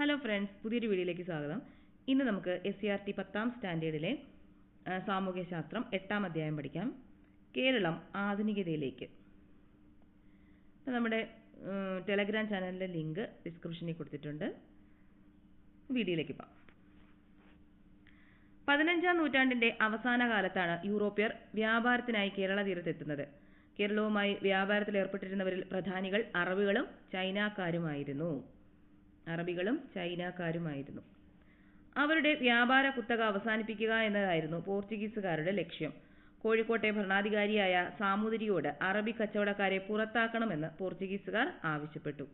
Hello friends, പുതിയൊരു വീഡിയോയിലേക്ക് സ്വാഗതം. ഇന്ന് നമുക്ക് SCRT 10ാം സ്റ്റാൻഡേർഡിലെ സാമൂഹ്യശാസ്ത്രം 8ാം അധ്യായം പഠിക്കാം. കേരളം ആധുനികതയിലേക്ക്. അപ്പോൾ നമ്മുടെ ടെലഗ്രാം ചാനലിൻ്റെ ലിങ്ക് ഡിസ്ക്രിപ്ഷനിൽ കൊടുത്തിട്ടുണ്ട്. വീഡിയോയിലേക്ക് പോകാം. 15ാം നൂറ്റാണ്ടിൻ്റെ അവസാന കാലത്താണ് യൂറോപ്യർ വ്യാപാരത്തിനായി കേരള തീരത്തെത്തുന്നത്. കേരളവുമായി വ്യാപാരത്തിൽ ഏർപ്പെട്ടിരുന്നവരിൽ പ്രധാനികൾ അറബികളും ചൈനക്കാരുമായിരുന്നു. അവരുടെ വ്യാപാര കുത്തക അവസാനിപ്പിക്കുക എന്നതായിരുന്നു പോർച്ചുഗീസുകാരുടെ ലക്ഷ്യം. കോഴിക്കോട്ടെ ഭരണാധികാരിയായ സാമൂതിരിയോട് അറബി കച്ചവടക്കാരെ പുറത്താക്കണമെന്ന് പോർച്ചുഗീസുകാർ ആവശ്യപ്പെട്ടു.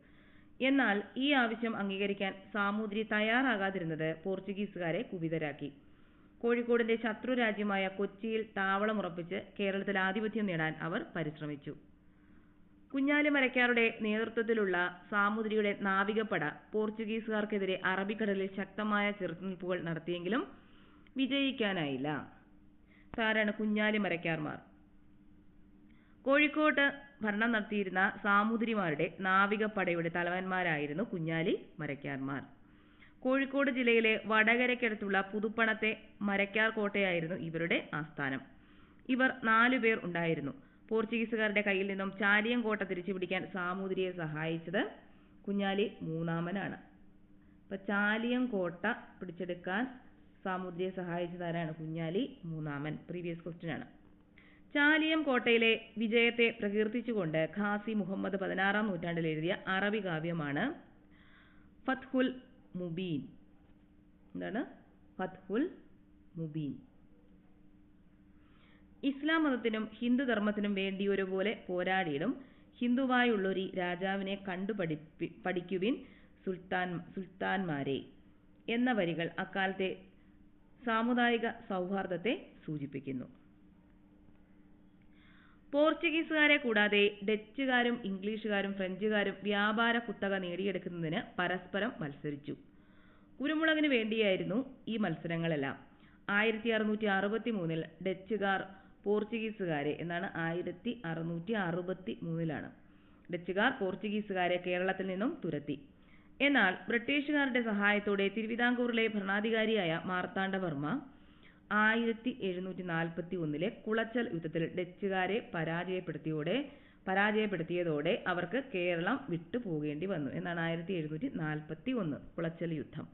എന്നാൽ ഈ ആവശ്യം അംഗീകരിക്കാൻ സാമൂതിരി തയ്യാറാകാതിരുന്നത് പോർച്ചുഗീസുകാരെ കുപിതരാക്കി. കോഴിക്കോടിന്റെ ശത്രുരാജ്യമായ കൊച്ചിയിൽ താവളമുറപ്പിച്ച് കേരളത്തിൽ ആധിപത്യം നേടാൻ അവർ പരിശ്രമിച്ചു. കുഞ്ഞാലി മരക്കാരുടെ നേതൃത്വത്തിലുള്ള സാമൂതിരിയുടെ നാവികപ്പട പോർച്ചുഗീസുകാർക്കെതിരെ അറബിക്കടലിൽ ശക്തമായ ചെറുത്തുനിൽപ്പുകൾ നടത്തിയെങ്കിലും വിജയിക്കാനായില്ല. ആരാണ് കുഞ്ഞാലി മരക്കാർമാർ? കോഴിക്കോട്ട് ഭരണം നടത്തിയിരുന്ന സാമൂതിരിമാരുടെ നാവികപ്പടയുടെ തലവന്മാരായിരുന്നു കുഞ്ഞാലി മരക്കാർമാർ. കോഴിക്കോട് ജില്ലയിലെ വടകരയ്ക്കടുത്തുള്ള പുതുപ്പണത്തെ മരക്കാർ കോട്ടയായിരുന്നു ഇവരുടെ ആസ്ഥാനം. ഇവർ 4 പേർ ഉണ്ടായിരുന്നു. പോർച്ചുഗീസുകാരുടെ കയ്യിൽ നിന്നും ചാലിയം കോട്ട തിരിച്ചുപിടിക്കാൻ സാമൂതിരിയെ സഹായിച്ചത് കുഞ്ഞാലി മൂന്നാമനാണ്. അപ്പോൾ ചാലിയം കോട്ട പിടിച്ചെടുക്കാൻ സാമൂതിരിയെ സഹായിച്ചതാരാണ്? കുഞ്ഞാലി മൂന്നാമൻ. പ്രീവിയസ് ക്വസ്റ്റ്യൻ ആണ്. ചാലിയം കോട്ടയിലെ വിജയത്തെ പ്രകീർത്തിച്ചുകൊണ്ട് ഖാസി മുഹമ്മദ് 16ാം നൂറ്റാണ്ടിൽ എഴുതിയ അറബി കാവ്യമാണ് ഫത്ഹുൽ മുബീൻ. എന്താണ് ഫത്ഹുൽ മുബീൻ? ഇസ്ലാം മതത്തിനും ഹിന്ദു ധർമ്മത്തിനും വേണ്ടിയൊരുപോലെ പോരാടിയിടും ഹിന്ദുവായുള്ളൊരു രാജാവിനെ കണ്ടു പഠിക്കുവിൻ സുൽത്താൻമാരെ എന്ന വരികൾ അക്കാലത്തെ സാമുദായിക സൗഹാർദ്ദത്തെ സൂചിപ്പിക്കുന്നു. പോർച്ചുഗീസുകാരെ കൂടാതെ ഡച്ചുകാരും ഇംഗ്ലീഷുകാരും ഫ്രഞ്ചുകാരും വ്യാപാര കുത്തക നേടിയെടുക്കുന്നതിന് പരസ്പരം മത്സരിച്ചു. കുരുമുളകിന് വേണ്ടിയായിരുന്നു ഈ മത്സരങ്ങളെല്ലാം. 1663 ഡച്ചുകാർ പോർച്ചുഗീസുകാരെ 1663 ഡച്ചുകാർ പോർച്ചുഗീസുകാരെ കേരളത്തിൽ നിന്നും തുരത്തി. എന്നാൽ ബ്രിട്ടീഷുകാരുടെ സഹായത്തോടെ തിരുവിതാംകൂറിലെ ഭരണാധികാരിയായ മാർത്താണ്ഡവർമ്മ 1741 കുളച്ചൽ യുദ്ധത്തിൽ ഡച്ചുകാരെ പരാജയപ്പെടുത്തിയതോടെ അവർക്ക് കേരളം വിട്ടുപോകേണ്ടി വന്നു. 1741 കുളച്ചൽ യുദ്ധം.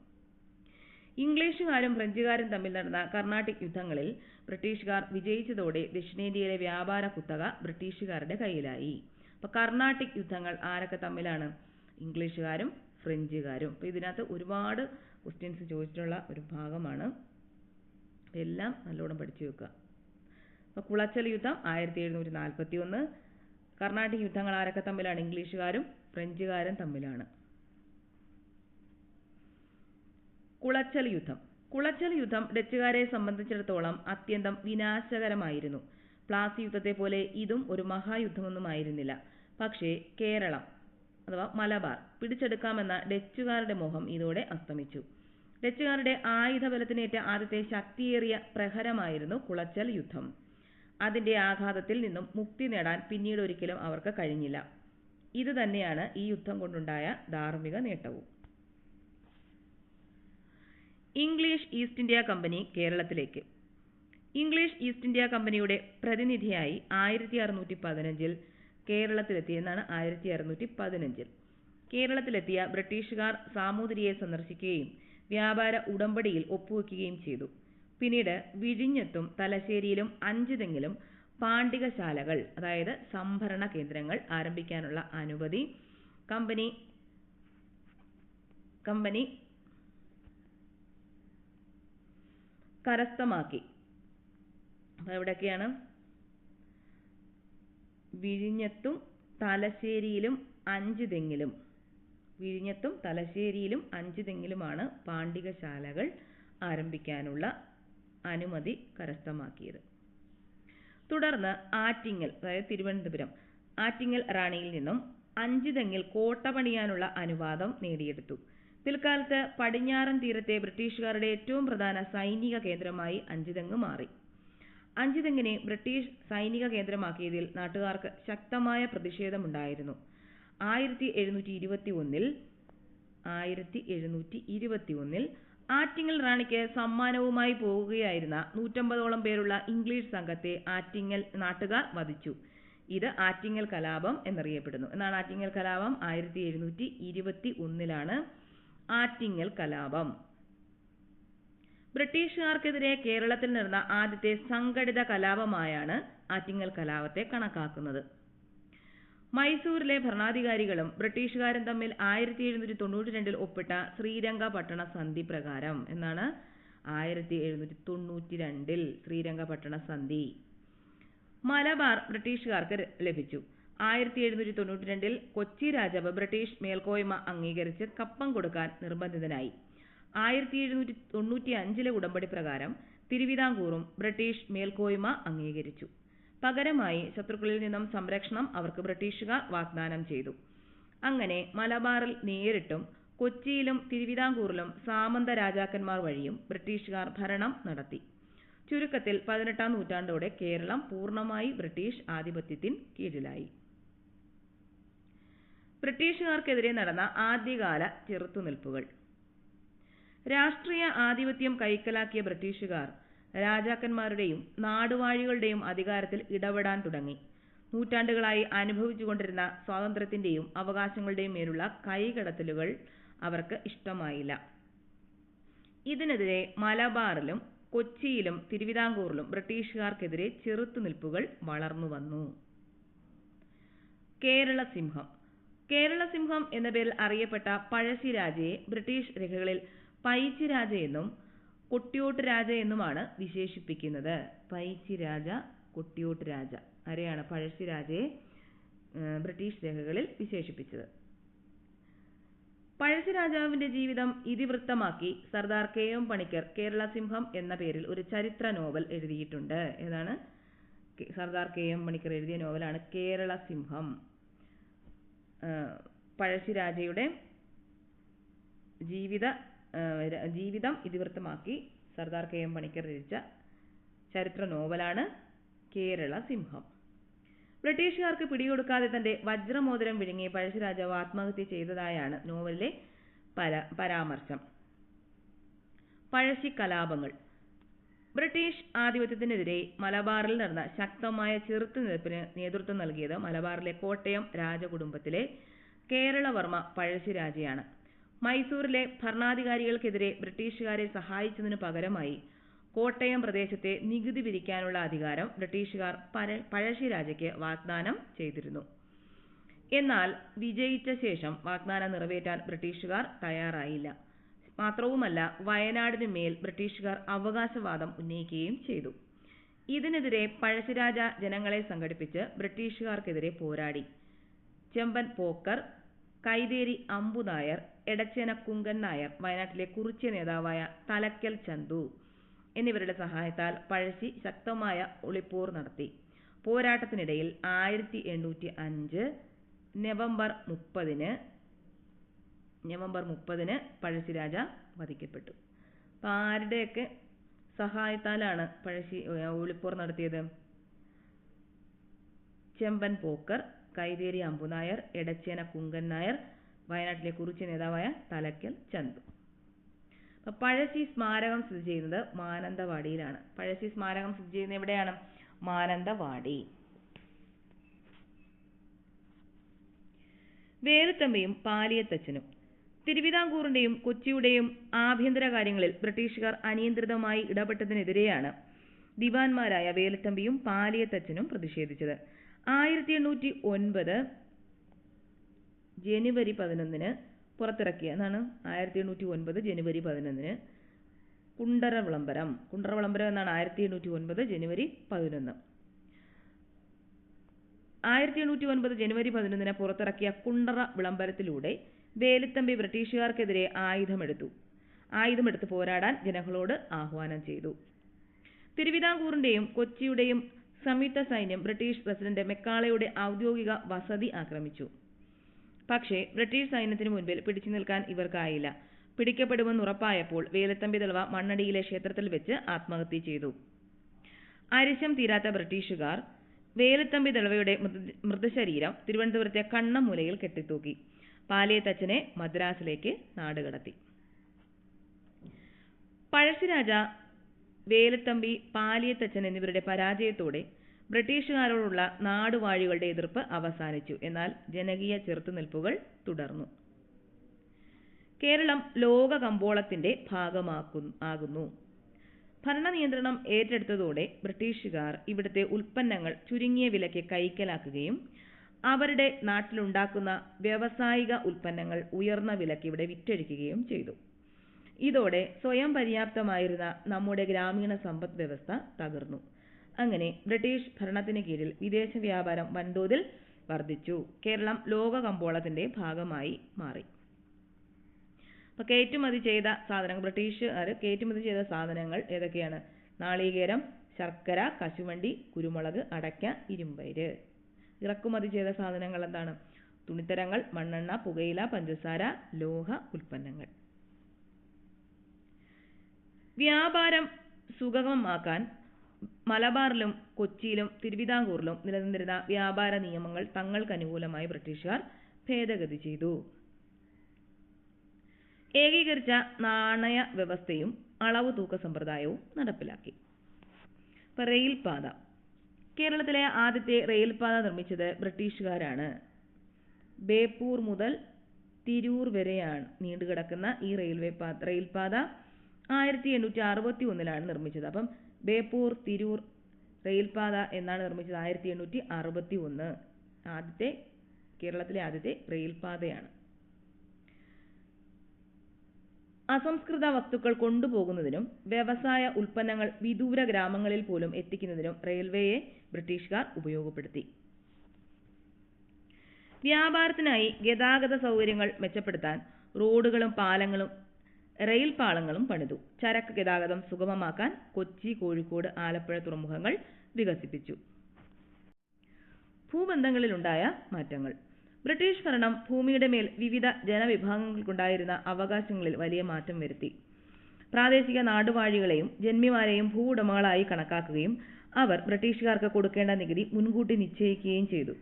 ഇംഗ്ലീഷുകാരും ഫ്രഞ്ചുകാരും തമ്മിൽ നടന്ന കർണാട്ടിക് യുദ്ധങ്ങളിൽ ബ്രിട്ടീഷുകാർ വിജയിച്ചതോടെ ദക്ഷിണേന്ത്യയിലെ വ്യാപാര കുത്തക ബ്രിട്ടീഷുകാരുടെ കയ്യിലായി. അപ്പോൾ കർണാട്ടിക് യുദ്ധങ്ങൾ ആരൊക്കെ തമ്മിലാണ്? ഇംഗ്ലീഷുകാരും ഫ്രഞ്ചുകാരും. അപ്പോൾ ഇതിനകത്ത് ഒരുപാട് ക്വസ്റ്റ്യൻസ് ചോദിച്ചിട്ടുള്ള ഒരു ഭാഗമാണ്. എല്ലാം നല്ലോണം പഠിച്ചു വെക്കുക. അപ്പോൾ കുളച്ചൽ യുദ്ധം 1741. കർണാട്ടിക് യുദ്ധങ്ങൾ ആരൊക്കെ തമ്മിലാണ്? ഇംഗ്ലീഷുകാരും ഫ്രഞ്ചുകാരും തമ്മിലാണ്. കുളച്ചൽ യുദ്ധം ഡച്ചുകാരെ സംബന്ധിച്ചിടത്തോളം അത്യന്തം വിനാശകരമായിരുന്നു. പ്ലാസി യുദ്ധത്തെ പോലെ ഇതും ഒരു മഹായുദ്ധമൊന്നുമായിരുന്നില്ല. പക്ഷേ കേരളം അഥവാ മലബാർ പിടിച്ചെടുക്കാമെന്ന ഡച്ചുകാരുടെ മോഹം ഇതോടെ അസ്തമിച്ചു. ഡച്ചുകാരുടെ ആയുധബലത്തിനേറ്റ ആദ്യത്തെ ശക്തിയേറിയ പ്രഹരമായിരുന്നു കുളച്ചൽ യുദ്ധം. അതിന്റെ ആഘാതത്തിൽ നിന്നും മുക്തി നേടാൻ പിന്നീട് ഒരിക്കലും അവർക്ക് കഴിഞ്ഞില്ല. ഇത് തന്നെയാണ് ഈ യുദ്ധം കൊണ്ടുണ്ടായ ധാർമ്മിക നേട്ടവും. ഇംഗ്ലീഷ് ഈസ്റ്റ് ഇന്ത്യ കമ്പനി കേരളത്തിലേക്ക്. ഇംഗ്ലീഷ് ഈസ്റ്റ് ഇന്ത്യ കമ്പനിയുടെ പ്രതിനിധിയായി 1615 കേരളത്തിലെത്തി. 1615 കേരളത്തിലെത്തിയ ബ്രിട്ടീഷുകാർ സാമൂതിരിയെ സന്ദർശിക്കുകയും വ്യാപാര ഉടമ്പടിയിൽ ഒപ്പുവെക്കുകയും ചെയ്തു. പിന്നീട് വിഴിഞ്ഞത്തും തലശ്ശേരിയിലും 5 തെങ്ങിലും പാണ്ടികശാലകൾ അതായത് സംഭരണ കേന്ദ്രങ്ങൾ ആരംഭിക്കാനുള്ള അനുമതി കമ്പനി കരസ്ഥമാക്കി. അപ്പോൾ എവിടെയൊക്കെയാണ്? വിഴിഞ്ഞത്തും തലശ്ശേരിയിലും 5 തെങ്ങിലുമാണ് പാണ്ടികശാലകൾ ആരംഭിക്കാനുള്ള അനുമതി കരസ്ഥമാക്കിയത്. തുടർന്ന് ആറ്റിങ്ങൽ അതായത് തിരുവനന്തപുരം ആറ്റിങ്ങൽ റാണിയിൽ നിന്നും 5 തെങ്ങിൽ കോട്ട പണിയാനുള്ള അനുവാദം നേടിയെടുത്തു. പിൽക്കാലത്ത് പടിഞ്ഞാറൻ തീരത്തെ ബ്രിട്ടീഷുകാരുടെ ഏറ്റവും പ്രധാന സൈനിക കേന്ദ്രമായി 5 തെങ്ങ് മാറി. 5 തെങ്ങിനെ ബ്രിട്ടീഷ് സൈനിക കേന്ദ്രമാക്കിയതിൽ നാട്ടുകാർക്ക് ശക്തമായ പ്രതിഷേധമുണ്ടായിരുന്നു. 1721 1721 ആറ്റിങ്ങൽ റാണിക്ക് സമ്മാനവുമായി പോകുകയായിരുന്ന 150ഓളം പേരുള്ള ഇംഗ്ലീഷ് സംഘത്തെ ആറ്റിങ്ങൽ നാട്ടുകാർ വധിച്ചു. ഇത് ആറ്റിങ്ങൽ കലാപം എന്നറിയപ്പെടുന്നു. എന്നാണ് ആറ്റിങ്ങൽ കലാപം? 1721 ആറ്റിങ്ങൽ കലാപം. ബ്രിട്ടീഷുകാർക്കെതിരെ കേരളത്തിൽ നടന്ന ആദ്യത്തെ സംഘടിത കലാപമായാണ് ആറ്റിങ്ങൽ കലാപത്തെ കണക്കാക്കുന്നത്. മൈസൂരിലെ ഭരണാധികാരികളും ബ്രിട്ടീഷുകാരും തമ്മിൽ 1792 ഒപ്പിട്ട ശ്രീരംഗപട്ടണ സന്ധി പ്രകാരം എന്നാണ് 1792 ശ്രീരംഗപട്ടണ സന്ധി മലബാർ ബ്രിട്ടീഷുകാർക്ക് ലഭിച്ചു. 1792 കൊച്ചി രാജാവ് ബ്രിട്ടീഷ് മേൽക്കോയ്മ അംഗീകരിച്ച് കപ്പം കൊടുക്കാൻ നിർബന്ധിതനായി. 1795 ഉടമ്പടി പ്രകാരം തിരുവിതാംകൂറും ബ്രിട്ടീഷ് മേൽക്കോയ്മ അംഗീകരിച്ചു. പകരമായി ശത്രുക്കളിൽ നിന്നും സംരക്ഷണം അവർക്ക് ബ്രിട്ടീഷുകാർ വാഗ്ദാനം ചെയ്തു. അങ്ങനെ മലബാറിൽ നേരിട്ടും കൊച്ചിയിലും തിരുവിതാംകൂറിലും സാമന്ത രാജാക്കന്മാർ വഴിയും ബ്രിട്ടീഷുകാർ ഭരണം നടത്തി. ചുരുക്കത്തിൽ 18-ാം നൂറ്റാണ്ടോടെ കേരളം പൂർണ്ണമായി ബ്രിട്ടീഷ് ആധിപത്യത്തിന് കീഴിലായി. ബ്രിട്ടീഷുകാർക്കെതിരെ നടന്ന ആദ്യകാല ചെറുത്തുനിൽപ്പുകൾ. രാഷ്ട്രീയ ആധിപത്യം കൈക്കലാക്കിയ ബ്രിട്ടീഷുകാർ രാജാക്കന്മാരുടെയും നാടുവാഴികളുടെയും അധികാരത്തിൽ ഇടപെടാൻ തുടങ്ങി. നൂറ്റാണ്ടുകളായി അനുഭവിച്ചുകൊണ്ടിരുന്ന സ്വാതന്ത്ര്യത്തിന്റെയും അവകാശങ്ങളുടെയും മേലുള്ള കൈകടത്തലുകൾ അവർക്ക് ഇഷ്ടമായില്ല. ഇതിനെതിരെ മലബാറിലും കൊച്ചിയിലും തിരുവിതാംകൂറിലും ബ്രിട്ടീഷുകാർക്കെതിരെ ചെറുത്തുനിൽപ്പുകൾ വളർന്നുവന്നു. കേരള സിംഹം. കേരള സിംഹം എന്ന പേരിൽ അറിയപ്പെട്ട പഴശ്ശിരാജയെ ബ്രിട്ടീഷ് രേഖകളിൽ പൈച്ചിരാജ എന്നും കൊട്ടിയോട്ട് രാജ എന്നുമാണ് വിശേഷിപ്പിക്കുന്നത്. പൈച്ചിരാജ, കൊട്ടിയോട്ട് രാജ. ആരെയാണ് പഴശ്ശിരാജയെ ബ്രിട്ടീഷ് രേഖകളിൽ വിശേഷിപ്പിച്ചത്? പഴശ്ശിരാജാവിന്റെ ജീവിതം ഇതിവൃത്തമാക്കി സർദാർ KM പണിക്കർ കേരള സിംഹം എന്ന പേരിൽ ഒരു ചരിത്ര നോവൽ എഴുതിയിട്ടുണ്ട്. ഏതാണ്? സർദാർ KM പണിക്കർ എഴുതിയ നോവലാണ് കേരള സിംഹം. പഴശ്ശിരാജയുടെ ജീവിതം ഇതിവൃത്തമാക്കി സർദാർ KM പണിക്കർ രചിച്ച ചരിത്ര നോവലാണ് കേരള സിംഹം. ബ്രിട്ടീഷുകാർക്ക് പിടികൊടുക്കാതെ തന്റെ വജ്രമോതിരം വിഴുങ്ങി പഴശ്ശിരാജാവ് ആത്മഹത്യ ചെയ്തതായാണ് നോവലിലെ പരാമർശം. പഴശ്ശി കലാപങ്ങൾ. ബ്രിട്ടീഷ് ആധിപത്യത്തിനെതിരെ മലബാറിൽ നടന്ന ശക്തമായ ചെറുത്തുനിൽപ്പിന് നേതൃത്വം നൽകിയത് മലബാറിലെ കോട്ടയം രാജകുടുംബത്തിലെ കേരളവർമ്മ പഴശ്ശിരാജയാണ്. മൈസൂരിലെ ഭരണാധികാരികൾക്കെതിരെ ബ്രിട്ടീഷുകാരെ സഹായിച്ചതിനു പകരമായി കോട്ടയം പ്രദേശത്തെ നികുതി പിരിക്കാനുള്ള അധികാരം ബ്രിട്ടീഷുകാർ പഴശ്ശിരാജയ്ക്ക് വാഗ്ദാനം ചെയ്തിരുന്നു. എന്നാൽ വിജയിച്ച ശേഷം വാഗ്ദാനം നിറവേറ്റാൻ ബ്രിട്ടീഷുകാർ തയ്യാറായില്ല. മാത്രവുമല്ല, വയനാടിനു മേൽ ബ്രിട്ടീഷുകാർ അവകാശവാദം ഉന്നയിക്കുകയും ചെയ്തു. ഇതിനെതിരെ പഴശ്ശിരാജ ജനങ്ങളെ സംഘടിപ്പിച്ച് ബ്രിട്ടീഷുകാർക്കെതിരെ പോരാടി. ചെമ്പൻ പോക്കർ, കൈതേരി അമ്പുനായർ, എടച്ചേന കുങ്കൻ നായർ, വയനാട്ടിലെ കുറിച്യ നേതാവായ തലക്കൽ ചന്തു എന്നിവരുടെ സഹായത്താൽ പഴശ്ശി ശക്തമായ ഒളിപ്പോർ നടത്തി. പോരാട്ടത്തിനിടയിൽ 1805 നവംബർ 30 പഴശ്ശിരാജ വധിക്കപ്പെട്ടു. അപ്പം ആരുടെയൊക്കെ സഹായത്താലാണ് പഴശ്ശി ഒളിപ്പോർ നടത്തിയത്? ചെമ്പൻ പോക്കർ, കൈതേരി അമ്പുനായർ, എടച്ചേന കുങ്കൻ നായർ, വയനാട്ടിലെ കുറിച്യ നേതാവായ തലക്കൽ ചന്തു. പഴശ്ശി സ്മാരകം സ്ഥിതി ചെയ്യുന്നത് മാനന്തവാടിയിലാണ്. പഴശ്ശി സ്മാരകം സ്ഥിതി ചെയ്യുന്നത് എവിടെയാണ്? മാനന്തവാടി. വേലുത്തമ്പിയും പാലിയത്തച്ഛനും. തിരുവിതാംകൂറിന്റെയും കൊച്ചിയുടെയും ആഭ്യന്തര കാര്യങ്ങളിൽ ബ്രിട്ടീഷുകാർ അനിയന്ത്രിതമായി ഇടപെട്ടതിനെതിരെയാണ് ദിവാൻമാരായ വേലുത്തമ്പിയും പാലിയത്തച്ഛനും പ്രതിഷേധിച്ചത്. 1809 ജനുവരി 11 പുറത്തിറക്കിയ 1809 ജനുവരി 11 കുണ്ടറ വിളംബരം എന്നാണ് 1809 ജനുവരി 11. 1809 ജനുവരി 11 പുറത്തിറക്കിയ കുണ്ടറ വിളംബരത്തിലൂടെ വേലുത്തമ്പി ബ്രിട്ടീഷുകാർക്കെതിരെ ആയുധമെടുത്ത് പോരാടാൻ ജനങ്ങളോട് ആഹ്വാനം ചെയ്തു. തിരുവിതാംകൂറിന്റെയും കൊച്ചിയുടെയും സംയുക്ത സൈന്യം ബ്രിട്ടീഷ് പ്രസിഡന്റ് മെക്കാളയുടെ ഔദ്യോഗിക വസതി ആക്രമിച്ചു. പക്ഷേ ബ്രിട്ടീഷ് സൈന്യത്തിന് മുൻപിൽ പിടിച്ചു നിൽക്കാൻ ഇവർക്കായില്ല. പിടിക്കപ്പെടുമെന്ന് ഉറപ്പായപ്പോൾ വേലുത്തമ്പി ദളവ മണ്ണടിയിലെ ക്ഷേത്രത്തിൽ വെച്ച് ആത്മഹത്യ ചെയ്തു. അരിശം തീരാത്ത ബ്രിട്ടീഷുകാർ വേലുത്തമ്പി ദളവയുടെ മൃതശരീരം തിരുവനന്തപുരത്തെ കണ്ണമൂലയിൽ കെട്ടിത്തൂക്കി. പാലിയത്തച്ഛനെ മദ്രാസിലേക്ക് നാടുകടത്തി. പഴശ്ശിരാജ, വേലുത്തമ്പി, പാലിയത്തച്ഛൻ എന്നിവരുടെ പരാജയത്തോടെ ബ്രിട്ടീഷുകാരോടുള്ള നാടുവാഴികളുടെ എതിർപ്പ് അവസാനിച്ചു. എന്നാൽ ജനകീയ ചെറുത്തുനിൽപ്പുകൾ തുടർന്നു. കേരളം ലോക കമ്പോളത്തിന്റെ ഭാഗമാകുന്നു. ഭരണനിയന്ത്രണം ഏറ്റെടുത്തതോടെ ബ്രിട്ടീഷുകാർ ഇവിടുത്തെ ഉൽപ്പന്നങ്ങൾ ചുരുങ്ങിയ വിലയ്ക്ക് കൈക്കലാക്കുകയും അവരുടെ നാട്ടിലുണ്ടാക്കുന്ന വ്യാവസായിക ഉൽപ്പന്നങ്ങൾ ഉയർന്ന വിലയ്ക്ക് ഇവിടെ വിറ്റഴിക്കുകയും ചെയ്തു. ഇതോടെ സ്വയം പര്യാപ്തമായിരുന്ന നമ്മുടെ ഗ്രാമീണ സമ്പദ് വ്യവസ്ഥ തകർന്നു. അങ്ങനെ ബ്രിട്ടീഷ് ഭരണത്തിന് കീഴിൽ വിദേശ വ്യാപാരം വൻതോതിൽ വർദ്ധിച്ചു. കേരളം ലോക കമ്പോളത്തിന്റെ ഭാഗമായി മാറി. അപ്പോൾ കയറ്റുമതി ചെയ്ത സാധനങ്ങൾ, ബ്രിട്ടീഷുകാർ കയറ്റുമതി ചെയ്ത സാധനങ്ങൾ ഏതൊക്കെയാണ്? നാളികേരം, ശർക്കര, കശുവണ്ടി, കുരുമുളക്, അടയ്ക്ക, ഇരുമ്പയിര്. ഇറക്കുമതി ചെയ്ത സാധനങ്ങൾ എന്താണ്? തുണിത്തരങ്ങൾ, മണ്ണെണ്ണ, പുകയില, പഞ്ചസാര, ലോഹ ഉൽപ്പന്നങ്ങൾ. വ്യാപാരം സുഗമമാക്കാൻ മലബാറിലും കൊച്ചിയിലും തിരുവിതാംകൂറിലും നിലനിന്നിരുന്ന വ്യാപാര നിയമങ്ങൾ തങ്ങൾക്കനുകൂലമായി ബ്രിട്ടീഷുകാർ ഭേദഗതി ചെയ്തു. ഏകീകരിച്ച നാണയ വ്യവസ്ഥയും അളവ് തൂക്ക സമ്പ്രദായവും നടപ്പിലാക്കി. റെയിൽപാത. കേരളത്തിലെ ആദ്യത്തെ റെയിൽപാത നിർമ്മിച്ചത് ബ്രിട്ടീഷുകാരാണ്. ബേപ്പൂർ മുതൽ തിരൂർ വരെയാണ് നീണ്ടുകിടക്കുന്ന ഈ റെയിൽപാത 1861 നിർമ്മിച്ചത്. അപ്പം ബേപ്പൂർ തിരൂർ റെയിൽപാത എന്നാണ് നിർമ്മിച്ചത്? 1861. കേരളത്തിലെ ആദ്യത്തെ റെയിൽപാതയാണ്. അസംസ്കൃത വസ്തുക്കൾ കൊണ്ടുപോകുന്നതിനും വ്യവസായ ഉൽപ്പന്നങ്ങൾ വിദൂര ഗ്രാമങ്ങളിൽ പോലും എത്തിക്കുന്നതിനും റെയിൽവേയെ ബ്രിട്ടീഷുകാർ ഉപയോഗപ്പെടുത്തി. വ്യാപാരത്തിനായി ഗതാഗത സൗകര്യങ്ങൾ മെച്ചപ്പെടുത്താൻ റോഡുകളും പാലങ്ങളും റെയിൽ പാളങ്ങളും പണിതു. ചരക്ക് ഗതാഗതം സുഗമമാക്കാൻ കൊച്ചി, കോഴിക്കോട്, ആലപ്പുഴ തുറമുഖങ്ങൾ വികസിപ്പിച്ചു. ഭൂബന്ധങ്ങളിലുണ്ടായ മാറ്റങ്ങൾ. ബ്രിട്ടീഷ് ഭരണം ഭൂമിയുടെ മേൽ വിവിധ ജനവിഭാഗങ്ങൾക്കുണ്ടായിരുന്ന അവകാശങ്ങളിൽ വലിയ മാറ്റം വരുത്തി. പ്രാദേശിക നാടുവാഴികളെയും ജന്മിമാരെയും ഭൂവുടമകളായി കണക്കാക്കുകയും അവർ ബ്രിട്ടീഷുകാർക്ക് കൊടുക്കേണ്ട നികുതി മുൻകൂട്ടി നിശ്ചയിക്കുകയും ചെയ്തു.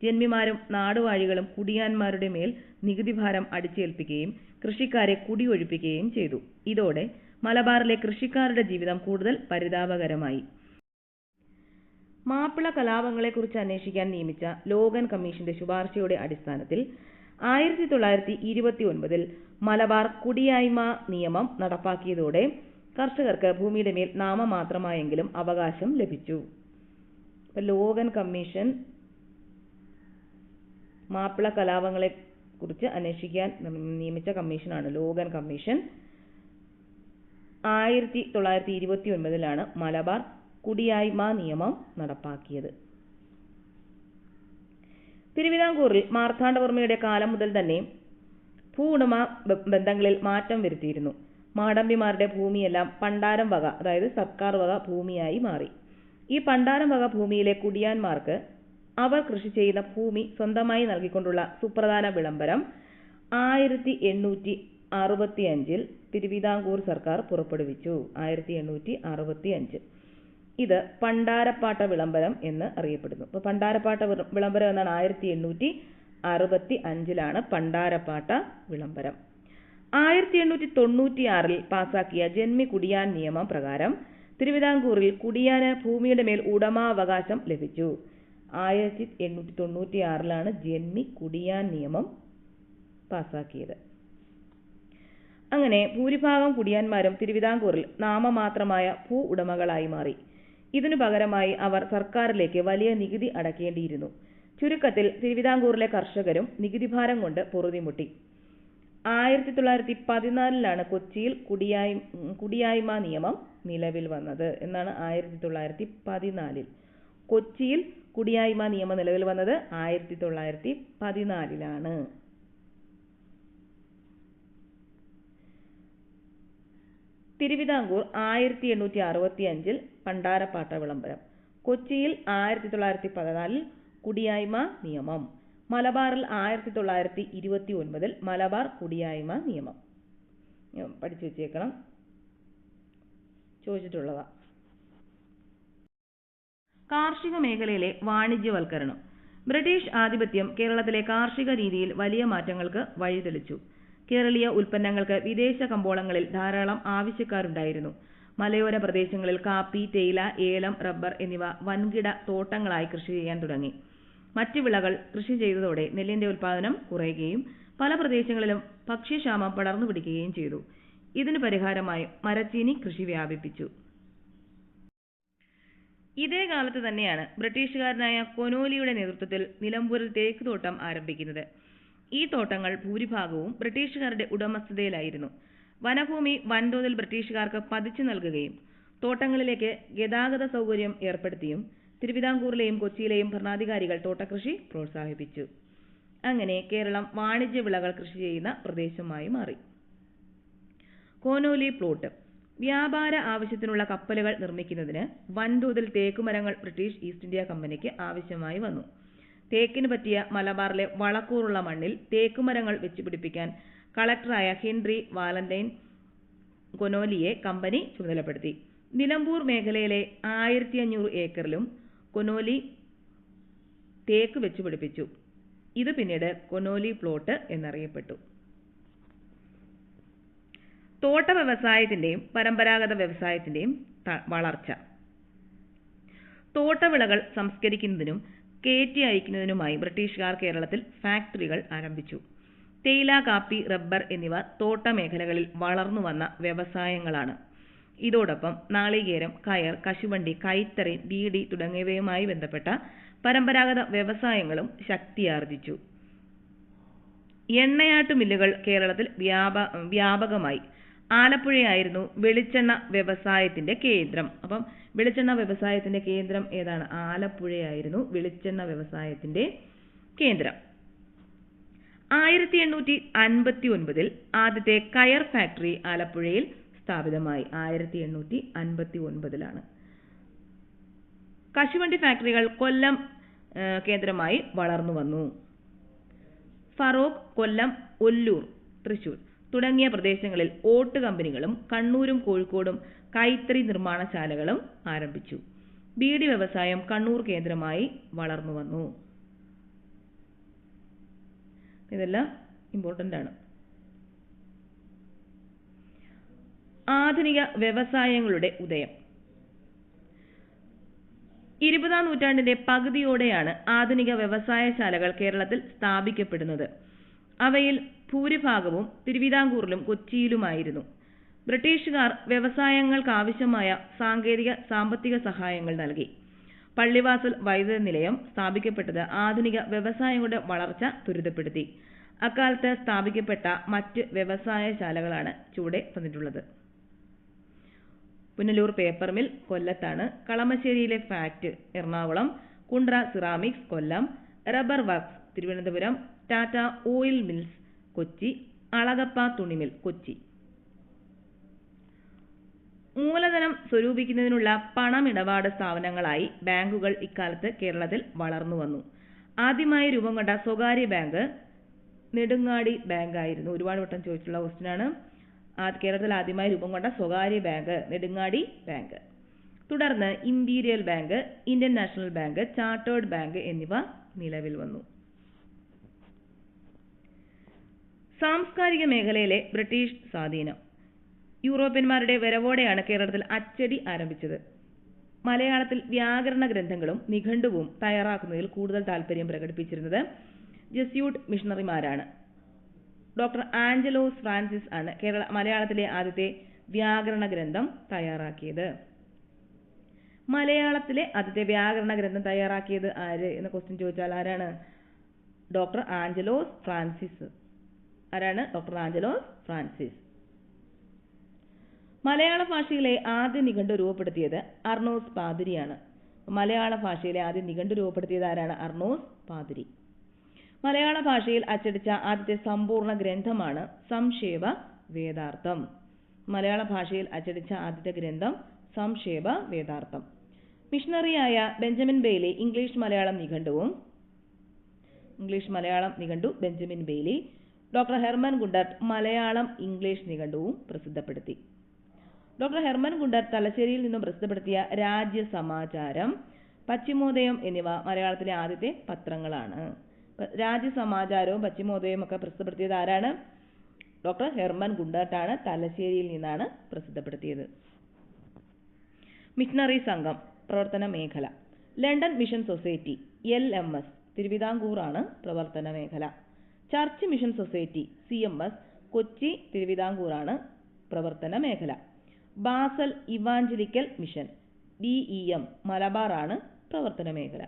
ജന്മിമാരും നാടുവാഴികളും കുടിയാന്മാരുടെ മേൽ നികുതിഭാരം അടിച്ചേൽപ്പിക്കുകയും കൃഷിക്കാരെ കുടിയൊഴിപ്പിക്കുകയും ചെയ്തു. ഇതോടെ മലബാറിലെ കൃഷിക്കാരുടെ ജീവിതം കൂടുതൽ പരിതാപകരമായി. മാപ്പിള കലാപങ്ങളെക്കുറിച്ച് അന്വേഷിക്കാൻ നിയമിച്ച ലോഗൻ കമ്മീഷന്റെ ശുപാർശയുടെ അടിസ്ഥാനത്തിൽ 1929 മലബാർ കുടിയായ്മ നിയമം നടപ്പാക്കിയതോടെ കർഷകർക്ക് ഭൂമിയുടെ മേൽ നാമമാത്രമായെങ്കിലും അവകാശം ലഭിച്ചു. ലോഗൻ കമ്മീഷൻ മാപ്പിള കലാപങ്ങളെക്കുറിച്ച് അന്വേഷിക്കാൻ നിയമിച്ച കമ്മീഷനാണ് ലോഗൻ കമ്മീഷൻ. 1929 മലബാർ കുടിയായ്മ നിയമം നടപ്പാക്കിയത്. തിരുവിതാംകൂറിൽ മാർത്താണ്ഡവർമ്മയുടെ കാലം മുതൽ തന്നെ ഭൂ ഉടമ ബന്ധങ്ങളിൽ മാറ്റം വരുത്തിയിരുന്നു. മാടമ്പിമാരുടെ ഭൂമിയെല്ലാം പണ്ടാരം വക, അതായത് സർക്കാർ വക ഭൂമിയായി മാറി. ഈ പണ്ടാരം വക ഭൂമിയിലെ കുടിയാന്മാർക്ക് അവർ കൃഷി ചെയ്യുന്ന ഭൂമി സ്വന്തമായി നൽകിക്കൊണ്ടുള്ള സുപ്രധാന വിളംബരം 1865 തിരുവിതാംകൂർ സർക്കാർ പുറപ്പെടുവിച്ചു. 1865 ഇത് പണ്ടാരപ്പാട്ട വിളംബരം എന്ന് അറിയപ്പെടുന്നു. അപ്പോൾ പണ്ടാരപ്പാട്ട വിളംബരം എന്നാണ് 1865 പണ്ടാരപ്പാട്ട വിളംബരം. 1896 പാസാക്കിയ ജന്മി കുടിയാൻ നിയമം പ്രകാരം തിരുവിതാംകൂറിൽ കുടിയാന് ഭൂമിയുടെ മേൽ ഉടമാവകാശം ലഭിച്ചു. 1896 ജന്മി കുടിയാൻ നിയമം പാസാക്കിയത്. അങ്ങനെ ഭൂരിഭാഗം കുടിയാന്മാരും തിരുവിതാംകൂറിൽ നാമമാത്രമായ ഭൂ ഉടമകളായി മാറി. ഇതിനു പകരമായി അവർ സർക്കാരിലേക്ക് വലിയ നികുതി അടയ്ക്കേണ്ടിയിരുന്നു. ചുരുക്കത്തിൽ തിരുവിതാംകൂറിലെ കർഷകരും നികുതിഭാരം കൊണ്ട് പൊറുതിമുട്ടി. 1914 കൊച്ചിയിൽ കുടിയായ്മ നിയമം നിലവിൽ വന്നത്. എന്നാണ് 1914 കൊച്ചിയിൽ കുടിയായ്മ നിയമം നിലവിൽ വന്നത് 1914. തിരുവിതാംകൂർ 1865 പണ്ടാരപ്പാട്ട വിളംബരം. കൊച്ചിയിൽ 1914 കുടിയായ്മ നിയമം. മലബാറിൽ 1929 മലബാർ കുടിയായ്മ നിയമം. പഠിച്ചു വെച്ചേക്കണം, ചോദിച്ചിട്ടുള്ളതാ. കാർഷിക മേഖലയിലെ വാണിജ്യവൽക്കരണം. ബ്രിട്ടീഷ് ആധിപത്യം കേരളത്തിലെ കാർഷിക രീതിയിൽ വലിയ മാറ്റങ്ങൾക്ക് വഴിതെളിച്ചു. കേരളീയ ഉൽപ്പന്നങ്ങൾക്ക് വിദേശ കമ്പോളങ്ങളിൽ ധാരാളം ആവശ്യക്കാരുണ്ടായിരുന്നു. മലയോര പ്രദേശങ്ങളിൽ കാപ്പി, തേയില, ഏലം, റബ്ബർ എന്നിവ വൻകിട തോട്ടങ്ങളായി കൃഷി ചെയ്യാൻ തുടങ്ങി. മറ്റ് വിളകൾ കൃഷി ചെയ്തതോടെ നെല്ലിന്റെ ഉൽപ്പാദനം കുറയുകയും പല പ്രദേശങ്ങളിലും ഭക്ഷ്യക്ഷാമം പടർന്നു പിടിക്കുകയും ചെയ്തു. ഇതിനു പരിഹാരമായി മരച്ചീനി കൃഷി വ്യാപിപ്പിച്ചു. ഇതേ കാലത്ത് തന്നെയാണ് ബ്രിട്ടീഷുകാരനായ കൊനോലിയുടെ നേതൃത്വത്തിൽ നിലമ്പൂരിൽ തേക്ക് തോട്ടം ആരംഭിക്കുന്നത്. ഈ തോട്ടങ്ങൾ ഭൂരിഭാഗവും ബ്രിട്ടീഷുകാരുടെ ഉടമസ്ഥതയിലായിരുന്നു. വനഭൂമി വൻതോതിൽ ബ്രിട്ടീഷുകാർക്ക് പതിച്ചു നൽകുകയും തോട്ടങ്ങളിലേക്ക് ഗതാഗത സൗകര്യം ഏർപ്പെടുത്തിയും തിരുവിതാംകൂറിലെയും കൊച്ചിയിലെയും ഭരണാധികാരികൾ തോട്ടകൃഷി പ്രോത്സാഹിപ്പിച്ചു. അങ്ങനെ കേരളം വാണിജ്യ വിളകൾ കൃഷി ചെയ്യുന്ന പ്രദേശമായി മാറി. Conolly plot. വ്യാപാര ആവശ്യത്തിനുള്ള കപ്പലുകൾ നിർമ്മിക്കുന്നതിന് വൻതോതിൽ തേക്കുമരങ്ങൾ ബ്രിട്ടീഷ് ഈസ്റ്റ് ഇന്ത്യ കമ്പനിക്ക് ആവശ്യമായി വന്നു. തേക്കിന് പറ്റിയ മലബാറിലെ വളക്കൂറുള്ള മണ്ണിൽ തേക്കുമരങ്ങൾ വെച്ചുപിടിപ്പിക്കാൻ കളക്ടറായ ഹെൻറി വാലന്റൈൻ കൊനോലിയെ കമ്പനി ചുമതലപ്പെടുത്തി. നിലമ്പൂർ മേഖലയിലെ 1500 ഏക്കറിലും കൊനോലി തേക്ക് വെച്ചുപിടിപ്പിച്ചു. ഇത് പിന്നീട് കൊനോലി പ്ലോട്ട് എന്നറിയപ്പെട്ടു. തോട്ട വ്യവസായത്തിന്റെയും പരമ്പരാഗത വ്യവസായത്തിന്റെയും വളർച്ച. തോട്ടവിളകൾ സംസ്കരിക്കുന്നതിനും കയറ്റി അയക്കുന്നതിനുമായി ബ്രിട്ടീഷുകാർ കേരളത്തിൽ ഫാക്ടറികൾ ആരംഭിച്ചു. തേയില, കാപ്പി, റബ്ബർ എന്നിവ തോട്ടമേഖലകളിൽ വളർന്നുവന്ന വ്യവസായങ്ങളാണ്. ഇതോടൊപ്പം നാളികേരം, കയർ, കശുവണ്ടി, കൈത്തറി, ബീഡി തുടങ്ങിയവയുമായി ബന്ധപ്പെട്ട പരമ്പരാഗത വ്യവസായങ്ങളും ശക്തിയാർജിച്ചു. എണ്ണയാട്ടു മില്ലുകൾ കേരളത്തിൽ വ്യാപകമായി. ആലപ്പുഴയായിരുന്നു വെളിച്ചെണ്ണ വ്യവസായത്തിന്റെ കേന്ദ്രം. അപ്പം വെളിച്ചെണ്ണ വ്യവസായത്തിന്റെ കേന്ദ്രം ഏതാണ്? ആലപ്പുഴയായിരുന്നു വെളിച്ചെണ്ണ വ്യവസായത്തിന്റെ കേന്ദ്രം. 1859 ആദ്യത്തെ കയർ ഫാക്ടറി ആലപ്പുഴയിൽ സ്ഥാപിതമായി. 1859 കശുവണ്ടി ഫാക്ടറികൾ കൊല്ലം കേന്ദ്രമായി വളർന്നു വന്നു. ഫറോക്ക്, കൊല്ലം, ഒല്ലൂർ, തൃശൂർ തുടങ്ങിയ പ്രദേശങ്ങളിൽ ഓട്ട് കമ്പനികളും കണ്ണൂരും കോഴിക്കോടും കൈത്തറി നിർമ്മാണശാലകളും ആരംഭിച്ചു. ബീഡി വ്യവസായം കണ്ണൂർ കേന്ദ്രമായി വളർന്നു വന്നു. ഇതെല്ലാം ഇമ്പോർട്ടൻ്റ് ആണ്. ആധുനിക വ്യവസായങ്ങളുടെ ഉദയം. 20-ാം നൂറ്റാണ്ടിന്റെ പകുതിയോടെയാണ് ആധുനിക വ്യവസായശാലകൾ കേരളത്തിൽ സ്ഥാപിക്കപ്പെടുന്നത്. അവയിൽ ഭൂരിഭാഗവും തിരുവിതാംകൂറിലും കൊച്ചിയിലുമായിരുന്നു. ബ്രിട്ടീഷുകാർ വ്യവസായങ്ങൾക്കാവശ്യമായ സാങ്കേതിക സാമ്പത്തിക സഹായങ്ങൾ നൽകി. പള്ളിവാസൽ വൈദ്യുത നിലയം സ്ഥാപിക്കപ്പെട്ടത് ആധുനിക വ്യവസായങ്ങളുടെ വളർച്ച ത്വരിതപ്പെടുത്തി. അക്കാലത്ത് സ്ഥാപിക്കപ്പെട്ട മറ്റ് വ്യവസായശാലകളാണ് ചുവടെ തന്നിട്ടുള്ളത്. പുനലൂർ പേപ്പർ മിൽ കൊല്ലത്താണ്. കളമശ്ശേരിയിലെ FACT Ernakulam. Kundara ceramics Kollam. Rubber works Thiruvananthapuram. Tata oil mills Kochi. Alagappa തുണിമിൽ കൊച്ചി. മൂലധനം സ്വരൂപിക്കുന്നതിനുള്ള പണമിടപാട് സ്ഥാപനങ്ങളായി ബാങ്കുകൾ ഇക്കാലത്ത് കേരളത്തിൽ വളർന്നു വന്നു. ആദ്യമായി രൂപം കൊണ്ട സ്വകാര്യ ബാങ്ക് നെടുങ്ങാടി ബാങ്ക് ആയിരുന്നു. ഒരുപാട് വട്ടം ചോദിച്ചിട്ടുള്ള ക്വസ്റ്റ്യനാണ്. കേരളത്തിൽ ആദ്യമായി രൂപം കൊണ്ട സ്വകാര്യ ബാങ്ക് നെടുങ്ങാടി ബാങ്ക്. തുടർന്ന് imperial bank, Indian national bank, chartered bank എന്നിവ നിലവിൽ വന്നു. സാംസ്കാരിക മേഖലയിലെ ബ്രിട്ടീഷ് സ്വാധീനം. യൂറോപ്യന്മാരുടെ വരവോടെയാണ് കേരളത്തിൽ അച്ചടി ആരംഭിച്ചത്. മലയാളത്തിൽ വ്യാകരണ ഗ്രന്ഥങ്ങളും നിഘണ്ടുവും തയ്യാറാക്കുന്നതിൽ കൂടുതൽ താല്പര്യം പ്രകടിപ്പിച്ചിരുന്നത് ജസ്യൂട്ട് മിഷണറിമാരാണ്. ഡോക്ടർ ആഞ്ചലോസ് ഫ്രാൻസിസ് ആണ് മലയാളത്തിലെ ആദ്യത്തെ വ്യാകരണ ഗ്രന്ഥം തയ്യാറാക്കിയത്. മലയാളത്തിലെ ആദ്യത്തെ വ്യാകരണ ഗ്രന്ഥം തയ്യാറാക്കിയത് ആര് എന്ന ക്വസ്റ്റ്യൻ ചോദിച്ചാൽ ആരാണ്? Doctor Angelos Francis. ആരാണ്? Doctor Angelos Francis. മലയാള ഭാഷയിലെ ആദ്യ നിഘണ്ടു രൂപപ്പെടുത്തിയത് അർണോസ് പാതിരിയാണ്. മലയാള ഭാഷയിലെ ആദ്യ നിഘണ്ടു രൂപപ്പെടുത്തിയത് ആരാണ്? അർണോസ് പാതിരി. മലയാള ഭാഷയിൽ അച്ചടിച്ച ആദ്യത്തെ സമ്പൂർണ്ണ ഗ്രന്ഥമാണ് സംക്ഷേപ വേദാർത്ഥം. മലയാള ഭാഷയിൽ അച്ചടിച്ച ആദ്യത്തെ ഗ്രന്ഥം സംക്ഷേപ വേദാർത്ഥം. മിഷണറിയായ ബെഞ്ചമിൻ ബെയ്ലി ഇംഗ്ലീഷ് മലയാളം നിഘണ്ടു Benjamin Bailey. Doctor Hermann Gundert Malayalam English നിഘണ്ടുവും പ്രസിദ്ധപ്പെടുത്തി. ഡോക്ടർ ഹെർമൻ ഗുണ്ടർട്ട് തലശ്ശേരിയിൽ നിന്നും പ്രസിദ്ധപ്പെടുത്തിയ രാജ്യസമാചാരം, പശ്ചിമോദയം എന്നിവ മലയാളത്തിലെ ആദ്യത്തെ പത്രങ്ങളാണ്. രാജ്യസമാചാരവും പശ്ചിമോദയവും ഒക്കെ പ്രസിദ്ധപ്പെടുത്തിയത് ആരാണ്? ഡോക്ടർ ഹെർമൻ ഗുണ്ടർട്ടാണ്. തലശ്ശേരിയിൽ നിന്നാണ് പ്രസിദ്ധപ്പെടുത്തിയത്. മിഷണറി സംഘം പ്രവർത്തന മേഖല. ലണ്ടൻ മിഷൻ സൊസൈറ്റി LMS തിരുവിതാംകൂറാണ് പ്രവർത്തന മേഖല. Church mission society CMS Kochi തിരുവിതാംകൂറാണ് പ്രവർത്തന മേഖല. ബാസൽ ഇവാഞ്ചലിക്കൽ മിഷൻ BEM മലബാറാണ് പ്രവർത്തന മേഖല.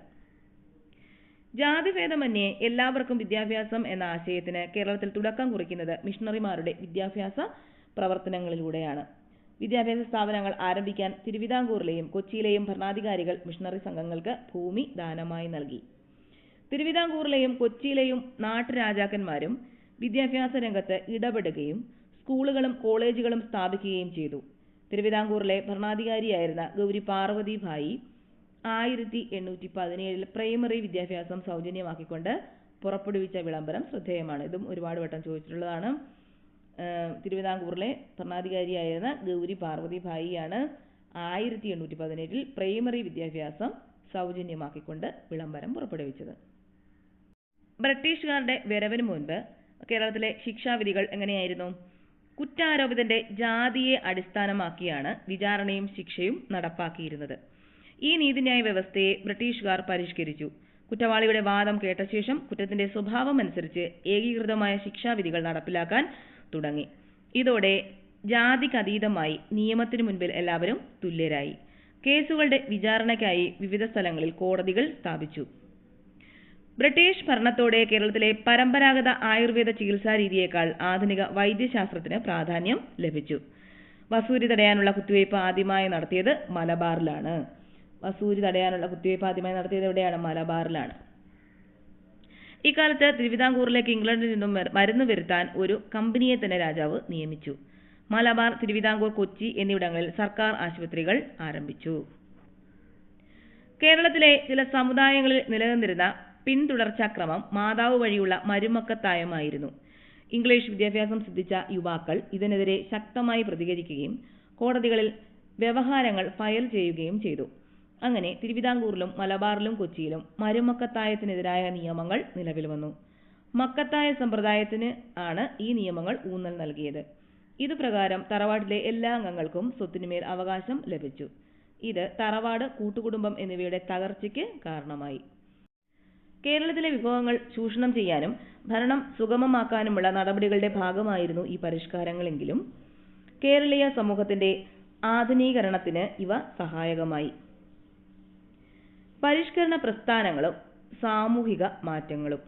ജാതിഭേദമന്യേ എല്ലാവർക്കും വിദ്യാഭ്യാസം എന്ന ആശയത്തിന് കേരളത്തിൽ തുടക്കം കുറിക്കുന്നത് മിഷണറിമാരുടെ വിദ്യാഭ്യാസ പ്രവർത്തനങ്ങളിലൂടെയാണ്. വിദ്യാഭ്യാസ സ്ഥാപനങ്ങൾ ആരംഭിക്കാൻ തിരുവിതാംകൂറിലെയും കൊച്ചിയിലെയും ഭരണാധികാരികൾ മിഷണറി സംഘങ്ങൾക്ക് ഭൂമി ദാനമായി നൽകി. തിരുവിതാംകൂറിലെയും കൊച്ചിയിലെയും നാട്ടുരാജാക്കന്മാരും വിദ്യാഭ്യാസ രംഗത്ത് ഇടപെടുകയും സ്കൂളുകളും കോളേജുകളും സ്ഥാപിക്കുകയും ചെയ്തു. തിരുവിതാംകൂറിലെ ഭരണാധികാരിയായിരുന്ന ഗൗരി പാർവതി ഭായി 1817 പ്രൈമറി വിദ്യാഭ്യാസം സൗജന്യമാക്കിക്കൊണ്ട് പുറപ്പെടുവിച്ച വിളംബരം ശ്രദ്ധേയമാണ്. ഇതും ഒരുപാട് വട്ടം ചോദിച്ചിട്ടുള്ളതാണ്. തിരുവിതാംകൂറിലെ ഭരണാധികാരിയായിരുന്ന ഗൗരി പാർവതി ഭായിയാണ് 1817 പ്രൈമറി വിദ്യാഭ്യാസം സൗജന്യമാക്കിക്കൊണ്ട് വിളംബരം പുറപ്പെടുവിച്ചത്. ബ്രിട്ടീഷുകാരുടെ വരവിന് മുൻപ് കേരളത്തിലെ ശിക്ഷാവിധികൾ എങ്ങനെയായിരുന്നു? കുറ്റാരോപിതന്റെ ജാതിയെ അടിസ്ഥാനമാക്കിയാണ് വിചാരണയും ശിക്ഷയും നടപ്പാക്കിയിരുന്നത്. ഈ നീതിന്യായ വ്യവസ്ഥയെ ബ്രിട്ടീഷുകാർ പരിഷ്കരിച്ചു. കുറ്റവാളിയുടെ വാദം കേട്ട ശേഷം കുറ്റത്തിന്റെ സ്വഭാവം അനുസരിച്ച് ഏകീകൃതമായ ശിക്ഷാവിധികൾ നടപ്പിലാക്കാൻ തുടങ്ങി. ഇതോടെ ജാതിക്കതീതമായി നിയമത്തിനു മുൻപിൽ എല്ലാവരും തുല്യരായി. കേസുകളുടെ വിചാരണയ്ക്കായി വിവിധ സ്ഥലങ്ങളിൽ കോടതികൾ സ്ഥാപിച്ചു. ബ്രിട്ടീഷ് ഭരണത്തോടെ കേരളത്തിലെ പരമ്പരാഗത ആയുർവേദ ചികിത്സാ രീതിയേക്കാൾ ആധുനിക വൈദ്യശാസ്ത്രത്തിന് പ്രാധാന്യം ലഭിച്ചു. വസൂരി തടയാനുള്ള കുത്തിവയ്പ് ആദ്യമായി നടത്തിയത് മലബാറിലാണ്. എവിടെയാണ്? മലബാറിലാണ്. ഇക്കാലത്ത് തിരുവിതാംകൂറിലേക്ക് ഇംഗ്ലണ്ടിൽ നിന്നും മരുന്ന് വരുത്താൻ ഒരു കമ്പനിയെ തന്നെ രാജാവ് നിയമിച്ചു. മലബാർ, തിരുവിതാംകൂർ, കൊച്ചി എന്നിവിടങ്ങളിൽ സർക്കാർ ആശുപത്രികൾ ആരംഭിച്ചു. കേരളത്തിലെ ചില സമുദായങ്ങളിൽ നിലനിന്നിരുന്ന പിന്തുടർച്ചാക്രമം മാതാവ് വഴിയുള്ള മരുമക്കത്തായമായിരുന്നു. ഇംഗ്ലീഷ് വിദ്യാഭ്യാസം സിദ്ധിച്ച യുവാക്കൾ ഇതിനെതിരെ ശക്തമായി പ്രതികരിക്കുകയും കോടതികളിൽ വ്യവഹാരങ്ങൾ ഫയൽ ചെയ്യുകയും ചെയ്തു. അങ്ങനെ തിരുവിതാംകൂറിലും മലബാറിലും കൊച്ചിയിലും മരുമക്കത്തായത്തിനെതിരായ നിയമങ്ങൾ നിലവിൽ വന്നു. മക്കത്തായ സമ്പ്രദായത്തിന് ആണ് ഈ നിയമങ്ങൾ ഊന്നൽ നൽകിയത്. ഇതുപ്രകാരം തറവാട്ടിലെ എല്ലാ അംഗങ്ങൾക്കും സ്വത്തിനുമേൽ അവകാശം ലഭിച്ചു. ഇത് തറവാട്, കൂട്ടുകുടുംബം എന്നിവയുടെ തകർച്ചയ്ക്ക് കാരണമായി. കേരളത്തിലെ വിഭവങ്ങൾ ചൂഷണം ചെയ്യാനും ഭരണം സുഗമമാക്കാനുമുള്ള നടപടികളുടെ ഭാഗമായിരുന്നു ഈ പരിഷ്കാരങ്ങളെങ്കിലും കേരളീയ സമൂഹത്തിന്റെ ആധുനീകരണത്തിന് ഇവ സഹായകമായി. പരിഷ്കരണ പ്രസ്ഥാനങ്ങളും സാമൂഹിക മാറ്റങ്ങളും.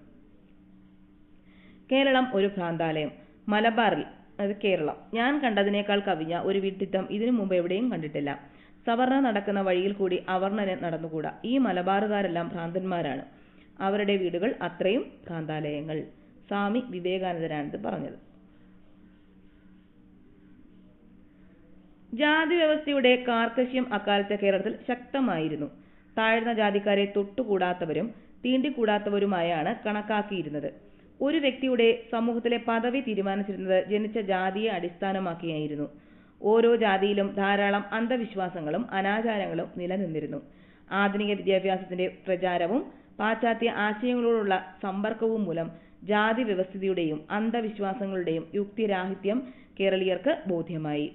കേരളം ഒരു ഭ്രാന്താലയം. മലബാറിൽ, അത് കേരളം, ഞാൻ കണ്ടതിനേക്കാൾ കവിഞ്ഞ ഒരു വിഡ്ഢിത്തം ഇതിനു മുമ്പ് എവിടെയും കണ്ടിട്ടില്ല. സവർണ നടക്കുന്ന വഴിയിൽ കൂടി അവർണന് നടന്നുകൂടാ. ഈ മലബാറുകാരെല്ലാം ഭ്രാന്തന്മാരാണ്. അവരുടെ വീടുകൾ അത്രയും ഭ്രാന്താലയങ്ങൾ. സ്വാമി വിവേകാനന്ദനാണിത് പറഞ്ഞത്. ജാതി വ്യവസ്ഥയുടെ കാർക്കശ്യം അക്കാലത്ത് കേരളത്തിൽ ശക്തമായിരുന്നു. താഴ്ന്ന ജാതിക്കാരെ തൊട്ടുകൂടാത്തവരും തീണ്ടിക്കൂടാത്തവരുമായാണ് കണക്കാക്കിയിരുന്നത്. ഒരു വ്യക്തിയുടെ സമൂഹത്തിലെ പദവി തീരുമാനിച്ചിരുന്നത് ജനിച്ച ജാതിയെ അടിസ്ഥാനമാക്കിയായിരുന്നു. ഓരോ ജാതിയിലും ധാരാളം അന്ധവിശ്വാസങ്ങളും അനാചാരങ്ങളും നിലനിന്നിരുന്നു. ആധുനിക വിദ്യാഭ്യാസത്തിന്റെ പ്രചാരവും പാശ്ചാത്യ ആശയങ്ങളോടുള്ള സമ്പർക്കവും മൂലം ജാതി വ്യവസ്ഥിതിയുടെയും അന്ധവിശ്വാസങ്ങളുടെയും യുക്തിരാഹിത്യം കേരളീയർക്ക് ബോധ്യമായി.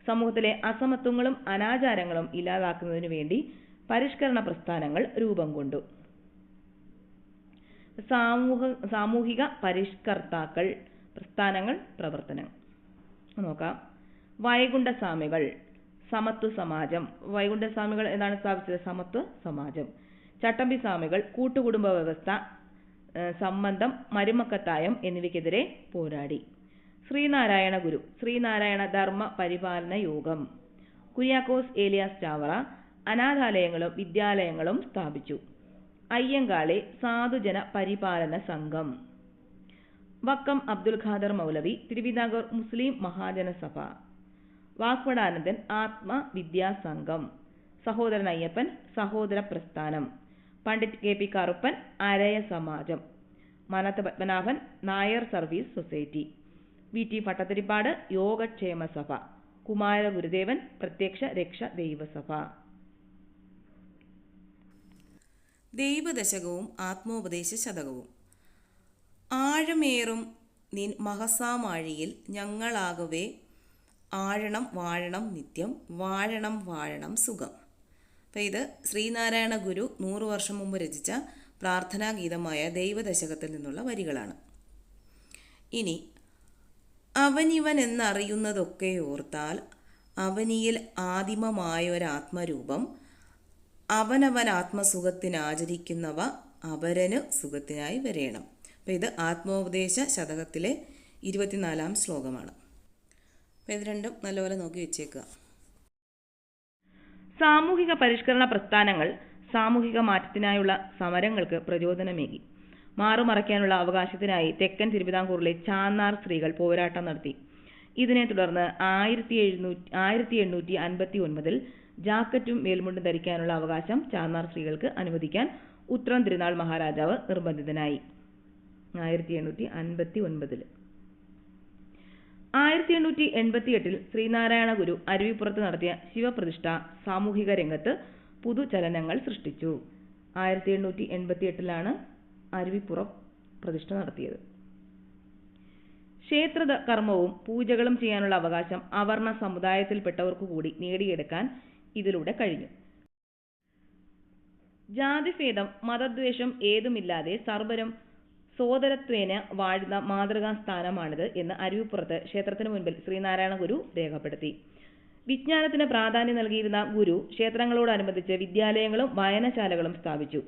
സമൂഹത്തിലെ അസമത്വങ്ങളും അനാചാരങ്ങളും ഇല്ലാതാക്കുന്നതിനു വേണ്ടി പരിഷ്കരണ പ്രസ്ഥാനങ്ങൾ രൂപം കൊണ്ടു. സാമൂഹിക പരിഷ്കർത്താക്കൾ, പ്രസ്ഥാനങ്ങൾ, പ്രവർത്തനങ്ങൾ നോക്കാം. വൈകുണ്ഠസ്വാമികൾ, സമത്വ സമാജം. വൈകുണ്ഠസ്വാമികൾ എന്താണ് സ്ഥാപിച്ചത്? സമത്വ സമാജം. ചട്ടമ്പി സ്വാമികൾ കൂട്ടുകുടുംബ വ്യവസ്ഥ, സംബന്ധം, മരുമക്കത്തായം എന്നിവയ്ക്കെതിരെ പോരാടി. ശ്രീനാരായണ ഗുരു, ശ്രീനാരായണ ധർമ്മ പരിപാലന യോഗം. കുര്യാക്കോസ് ഏലിയാസ് ചാവറ അനാഥാലയങ്ങളും വിദ്യാലയങ്ങളും സ്ഥാപിച്ചു. അയ്യങ്കാളി സാധുജന പരിപാലന സംഘം. വക്കം അബ്ദുൽ ഖാദർ മൗലവി തിരുവിതാംകൂർ മുസ്ലിം മഹാജനസഭ. വാഗ്വടാനന്ദൻ ആത്മവിദ്യാസംഘം. സഹോദരൻ അയ്യപ്പൻ സഹോദര പ്രസ്ഥാനം. Pandit KP Karuppan Araya Samajam. Mannath Padmanabhan Nair service society. VT Bhattathiripad Yogakshema Sabha. Kumara ഗുരുദേവൻ പ്രത്യക്ഷ രക്ഷ ദൈവസഭ. ദൈവദശകവും ആത്മോപദേശ ശതകവും. ആഴമേറും നിൻ മഹസാമാഴിയിൽ ഞങ്ങളാകവേ ആഴണം വാഴണം നിത്യം വാഴണം വാഴണം സുഖം. അപ്പം ഇത് ശ്രീനാരായണ ഗുരു 100 വർഷം മുമ്പ് രചിച്ച പ്രാർത്ഥനാ ഗീതമായ ദൈവദശകത്തിൽ നിന്നുള്ള വരികളാണ്. ഇനി അവനിവൻ എന്നറിയുന്നതൊക്കെ ഓർത്താൽ അവനിയിൽ ആദിമമായൊരാത്മരൂപം അവനവൻ ആത്മസുഖത്തിനാചരിക്കുന്നവ അപരന് സുഖത്തിനായി വരേണം. അപ്പം ഇത് ആത്മോപദേശ ശതകത്തിലെ 24-ാം ശ്ലോകമാണ്. അപ്പം ഇത് രണ്ടും നല്ലപോലെ നോക്കി വെച്ചേക്കുക. സാമൂഹിക പരിഷ്കരണ പ്രസ്ഥാനങ്ങൾ സാമൂഹിക മാറ്റത്തിനായുള്ള സമരങ്ങൾക്ക് പ്രചോദനമേകി. മാറുമറയ്ക്കാനുള്ള അവകാശത്തിനായി തെക്കൻ തിരുവിതാംകൂറിലെ ചാന്നാർ സ്ത്രീകൾ പോരാട്ടം നടത്തി. ഇതിനെ തുടർന്ന് 1859 ജാക്കറ്റും മേൽമുണ്ടും ധരിക്കാനുള്ള അവകാശം ചാന്നാർ സ്ത്രീകൾക്ക് അനുവദിക്കാൻ ഉത്രം തിരുനാൾ മഹാരാജാവ് നിർബന്ധിതനായി. 1859. 1888 ശ്രീനാരായണ ഗുരു അരുവിപ്പുറത്ത് നടത്തിയ ശിവപ്രതിഷ്ഠ സാമൂഹിക രംഗത്ത് പുതുചലനങ്ങൾ സൃഷ്ടിച്ചു. 1888 അരുവിപ്പുറം പ്രതിഷ്ഠ നടത്തിയത്. ക്ഷേത്ര കർമ്മവും പൂജകളും ചെയ്യാനുള്ള അവകാശം അവർണ സമുദായത്തിൽപ്പെട്ടവർക്കു കൂടി നേടിയെടുക്കാൻ ഇതിലൂടെ കഴിഞ്ഞു. ജാതിഭേദം മതദ്വേഷം ഏതുമില്ലാതെ സർവരും സോദരത്വേന വാഴുന്ന മാതൃകാ സ്ഥാനമാണിത് എന്ന് അരുവിപ്പുറത്ത് ക്ഷേത്രത്തിന് മുൻപിൽ ശ്രീനാരായണ ഗുരു രേഖപ്പെടുത്തി. വിജ്ഞാനത്തിന് പ്രാധാന്യം നൽകിയിരുന്ന ഗുരു ക്ഷേത്രങ്ങളോടനുബന്ധിച്ച് വിദ്യാലയങ്ങളും വായനശാലകളും സ്ഥാപിച്ചു.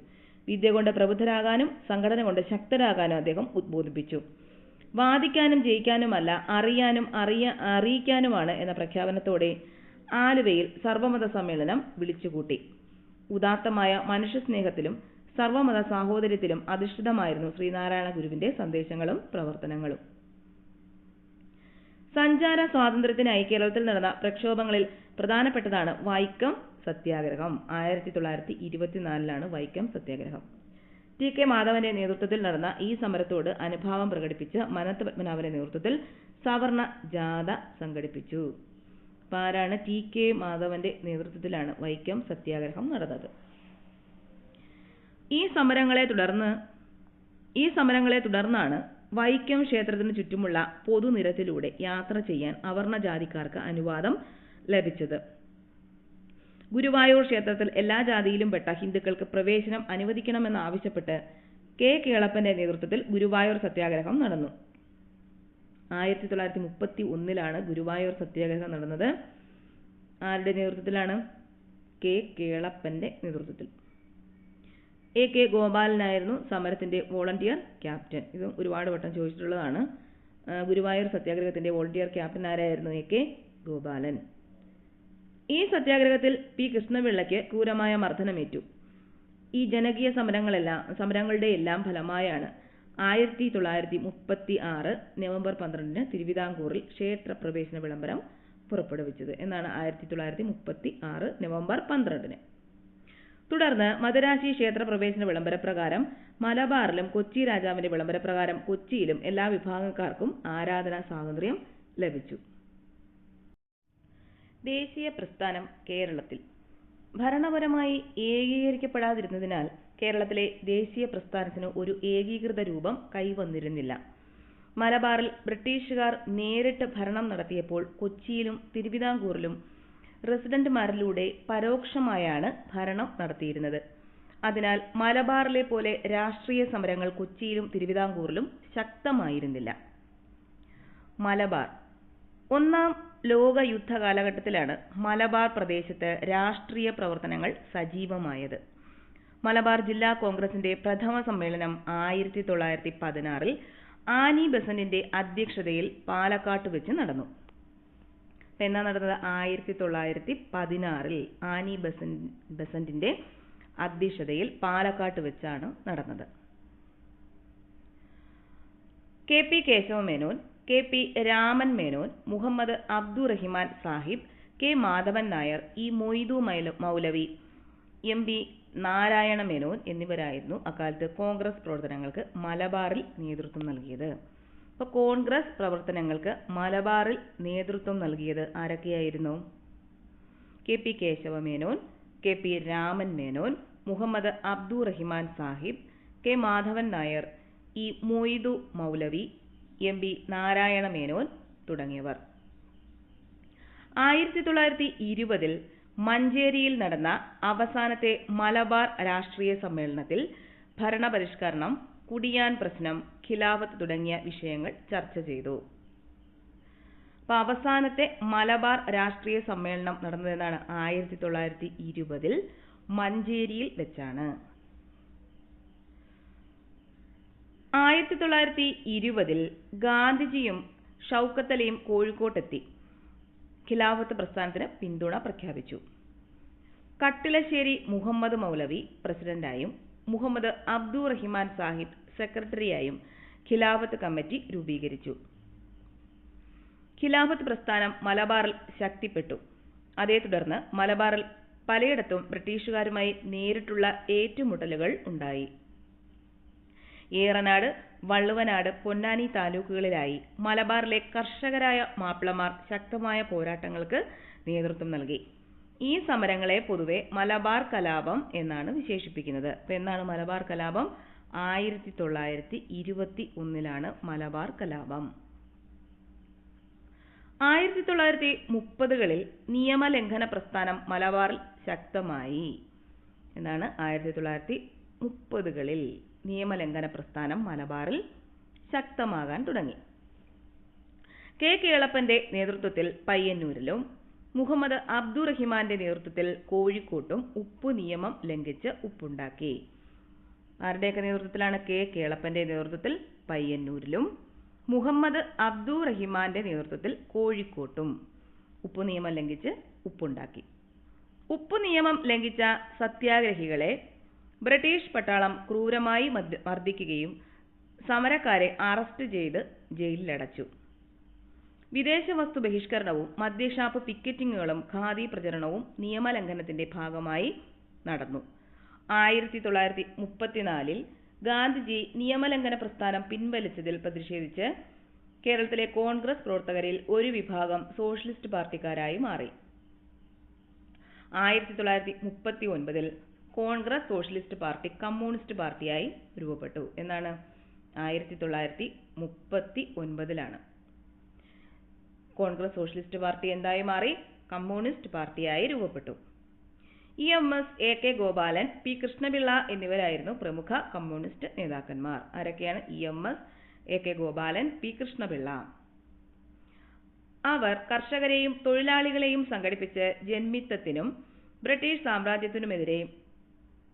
വിദ്യ കൊണ്ട് പ്രബുദ്ധരാകാനും സംഘടന കൊണ്ട് ശക്തരാകാനും അദ്ദേഹം ഉദ്ബോധിപ്പിച്ചു. വാദിക്കാനും ജയിക്കാനുമല്ല, അറിയാനും അറിയിക്കാനുമാണ് എന്ന പ്രഖ്യാപനത്തോടെ ആലുവയിൽ സർവമത സമ്മേളനം വിളിച്ചുകൂട്ടി. ഉദാത്തമായ മനുഷ്യസ്നേഹത്തിലും സർവമത സാഹോദര്യത്തിലും അധിഷ്ഠിതമായിരുന്നു ശ്രീനാരായണ ഗുരുവിന്റെ സന്ദേശങ്ങളും പ്രവർത്തനങ്ങളും. സഞ്ചാര സ്വാതന്ത്ര്യത്തിനായി കേരളത്തിൽ നടന്ന പ്രക്ഷോഭങ്ങളിൽ പ്രധാനപ്പെട്ടതാണ് വൈക്കം സത്യാഗ്രഹം. 1924 വൈക്കം സത്യാഗ്രഹം. ടി.കെ. മാധവന്റെ നേതൃത്വത്തിൽ നടന്ന ഈ സമരത്തോട് അനുഭാവം പ്രകടിപ്പിച്ച് മനത്ത് പത്മനാഭന്റെ നേതൃത്വത്തിൽ സവർണ ജാഥ സംഘടിപ്പിച്ചു. ആരാണ്? ടി.കെ. മാധവന്റെ നേതൃത്വത്തിലാണ് വൈക്കം സത്യാഗ്രഹം നടന്നത്. ഈ സമരങ്ങളെ തുടർന്നാണ് വൈക്കം ക്ഷേത്രത്തിന് ചുറ്റുമുള്ള പൊതുനിരത്തിലൂടെ യാത്ര ചെയ്യാൻ അവർണ ജാതിക്കാർക്ക് അനുവാദം ലഭിച്ചത്. ഗുരുവായൂർ ക്ഷേത്രത്തിൽ എല്ലാ ജാതിയിലും പെട്ട ഹിന്ദുക്കൾക്ക് പ്രവേശനം അനുവദിക്കണമെന്നാവശ്യപ്പെട്ട് കെ. കേളപ്പന്റെ നേതൃത്വത്തിൽ ഗുരുവായൂർ സത്യാഗ്രഹം നടന്നു. 1931 ഗുരുവായൂർ സത്യാഗ്രഹം നടന്നത്. ആരുടെ നേതൃത്വത്തിലാണ്? കെ. കേളപ്പന്റെ നേതൃത്വത്തിൽ. എ. കെ. ഗോപാലനായിരുന്നു സമരത്തിന്റെ വോളണ്ടിയർ ക്യാപ്റ്റൻ. ഇത് ഒരുപാട് വട്ടം ചോദിച്ചിട്ടുള്ളതാണ്. ഗുരുവായൂർ സത്യാഗ്രഹത്തിന്റെ വോളണ്ടിയർ ക്യാപ്റ്റൻ ആരായിരുന്നു? എ. കെ. ഗോപാലൻ. ഈ സത്യാഗ്രഹത്തിൽ പി. കൃഷ്ണപിള്ളയ്ക്ക് ക്രൂരമായ മർദ്ദനമേറ്റു. ഈ ജനകീയ സമരങ്ങളുടെ എല്ലാം ഫലമായാണ് 1936 നവംബർ 12 തിരുവിതാംകൂറിൽ ക്ഷേത്രപ്രവേശന വിളംബരം പുറപ്പെടുവിച്ചത്. എന്നാണ് 1936 നവംബർ 12. തുടർന്ന് മദുരാശി ക്ഷേത്രപ്രവേശന വിളംബരപ്രകാരം മലബാറിലും കൊച്ചി രാജാവിന്റെ വിളംബരപ്രകാരം കൊച്ചിയിലും എല്ലാ വിഭാഗക്കാർക്കും ആരാധനാ സ്വാതന്ത്ര്യം ലഭിച്ചു. ദേശീയ പ്രസ്ഥാനം കേരളത്തിൽ ഭരണപരമായി ഏകീകരിക്കപ്പെടാതിരുന്നതിനാൽ കേരളത്തിലെ ദേശീയ പ്രസ്ഥാനത്തിന് ഒരു ഏകീകൃത രൂപം കൈവന്നിരുന്നില്ല. മലബാറിൽ ബ്രിട്ടീഷുകാർ നേരിട്ട് ഭരണം നടത്തിയപ്പോൾ കൊച്ചിയിലും തിരുവിതാംകൂറിലും റെസിഡന്റുമാരിലൂടെ പരോക്ഷമായാണ് ഭരണം നടത്തിയിരുന്നത്. അതിനാൽ മലബാറിലെ പോലെ രാഷ്ട്രീയ സമരങ്ങൾ കൊച്ചിയിലും തിരുവിതാംകൂറിലും ശക്തമായിരുന്നില്ല. മലബാർ. ഒന്നാം ലോക യുദ്ധ കാലഘട്ടത്തിലാണ് മലബാർ പ്രദേശത്ത് രാഷ്ട്രീയ പ്രവർത്തനങ്ങൾ സജീവമായത്. മലബാർ ജില്ലാ കോൺഗ്രസിന്റെ പ്രഥമ സമ്മേളനം 1916 ആനി ബസന്റിന്റെ അധ്യക്ഷതയിൽ പാലക്കാട്ട് വെച്ച് നടന്നു. എന്നാ നടന്നത്? 1916 ആനി ബസന്റിന്റെ അധ്യക്ഷതയിൽ പാലക്കാട്ട് വെച്ചാണ് നടന്നത്. K. P. Kesavamenon, K. P. Raman Menon, Muhammad Abdurahiman Sahib, K. Madhavan Nair, E. Moidu Maulavi, M. P. Narayana Menon എന്നിവരായിരുന്നു അക്കാലത്ത് കോൺഗ്രസ് പ്രവർത്തനങ്ങൾക്ക് മലബാറിൽ നേതൃത്വം നൽകിയത്. അപ്പോൾ കോൺഗ്രസ് പ്രവർത്തനങ്ങൾക്ക് മലബാറിൽ നേതൃത്വം നൽകിയത് ആരൊക്കെയായിരുന്നു? K. P. Kesavamenon, K. P. Raman Menon, Muhammad Abdurahiman Sahib, K Madhavan Nair, E Moidu Maulavi, M P Narayana Menon തുടങ്ങിയവർ. 1920 മഞ്ചേരിയിൽ നടന്ന അവസാനത്തെ മലബാർ രാഷ്ട്രീയ സമ്മേളനത്തിൽ ഭരണപരിഷ്കരണം, കുടിയാൻ പ്രശ്നം, ഖിലാഫത്ത് തുടങ്ങിയ വിഷയങ്ങൾ ചർച്ച ചെയ്തു. അപ്പോൾ അവസാനത്തെ മലബാർ രാഷ്ട്രീയ സമ്മേളനം നടന്നതെന്നാണ് 1920 മഞ്ചേരിയിൽ വെച്ചാണ്. 1920 ഗാന്ധിജിയും ഷൗക്കത്ത് അലിയും കോഴിക്കോട്ടെത്തി ഖിലാഫത്ത് പ്രസ്ഥാനത്തിന് പിന്തുണ പ്രഖ്യാപിച്ചു. കട്ടിലശ്ശേരി മുഹമ്മദ് മൗലവി പ്രസിഡന്റായും മുഹമ്മദ് അബ്ദുറഹിമാൻ സാഹിബ് സെക്രട്ടറിയായും ഖിലാഫത്ത് കമ്മിറ്റി രൂപീകരിച്ചു. ഖിലാഫത്ത് പ്രസ്ഥാനം മലബാറിൽ ശക്തിപ്പെട്ടു. അതേ തുടർന്ന് മലബാറിൽ പലയിടത്തും ബ്രിട്ടീഷുകാരുമായി നേരിട്ടുള്ള ഏറ്റുമുട്ടലുകൾ ഉണ്ടായി. ഏറനാട്, വള്ളുവനാട്, പൊന്നാനി താലൂക്കുകളിലായി മലബാറിലെ കർഷകരായ മാപ്പിളമാർ ശക്തമായ പോരാട്ടങ്ങൾക്ക് നേതൃത്വം നൽകി. ഈ സമരങ്ങളെ പൊതുവെ മലബാർ കലാപം എന്നാണ് വിശേഷിപ്പിക്കുന്നത്. അപ്പോൾ എന്നാണ് മലബാർ കലാപം? 1921 മലബാർ കലാപം. 1930 നിയമലംഘന പ്രസ്ഥാനം മലബാറിൽ ശക്തമായി. എന്നാണ് 1930 നിയമലംഘന പ്രസ്ഥാനം മലബാറിൽ ശക്തമാകാൻ തുടങ്ങി. കെ കേളപ്പന്റെ നേതൃത്വത്തിൽ പയ്യന്നൂരിലും മുഹമ്മദ് അബ്ദുറഹിമാന്റെ നേതൃത്വത്തിൽ കോഴിക്കോട്ടും ഉപ്പു നിയമം ലംഘിച്ച് ഉപ്പുണ്ടാക്കി. ആരുടെയൊക്കെ നേതൃത്വത്തിലാണ്? കെ കേളപ്പന്റെ നേതൃത്വത്തിൽ പയ്യന്നൂരിലും മുഹമ്മദ് അബ്ദുറഹിമാന്റെ നേതൃത്വത്തിൽ കോഴിക്കോട്ടും ഉപ്പു നിയമം ലംഘിച്ച് ഉപ്പുണ്ടാക്കി. ഉപ്പു നിയമം ലംഘിച്ച സത്യാഗ്രഹികളെ ബ്രിട്ടീഷ് പട്ടാളം ക്രൂരമായി മർദ്ദിക്കുകയും സമരക്കാരെ അറസ്റ്റ് ചെയ്ത് ജയിലിലടച്ചു. വിദേശ വസ്തു ബഹിഷ്കരണവും മദ്യഷാപ്പ് പിക്കറ്റിങ്ങുകളും ഖാദി പ്രചരണവും നിയമലംഘനത്തിന്റെ ഭാഗമായി നടന്നു. 1934 ഗാന്ധിജി നിയമലംഘന പ്രസ്ഥാനം പിൻവലിച്ചതിൽ പ്രതിഷേധിച്ച് കേരളത്തിലെ കോൺഗ്രസ് പ്രവർത്തകരിൽ ഒരു വിഭാഗം സോഷ്യലിസ്റ്റ് പാർട്ടിക്കാരായി മാറി. 1939 കോൺഗ്രസ് സോഷ്യലിസ്റ്റ് പാർട്ടി കമ്മ്യൂണിസ്റ്റ് പാർട്ടിയായി രൂപപ്പെട്ടു. എന്നാണ്? 1939 കോൺഗ്രസ് സോഷ്യലിസ്റ്റ് പാർട്ടി എന്തായി മാറി? കമ്മ്യൂണിസ്റ്റ് പാർട്ടിയായി രൂപപ്പെട്ടു. EMS, AK Gopalan, P Krishnapillai എന്നിവരായിരുന്നു പ്രമുഖ കമ്മ്യൂണിസ്റ്റ് നേതാക്കന്മാർ. ആരൊക്കെയാണ്? EMS, AK Gopalan, P Krishnapillai. അവർ കർഷകരെയും തൊഴിലാളികളെയും സംഘടിപ്പിച്ച് ജന്മിത്തത്തിനും ബ്രിട്ടീഷ്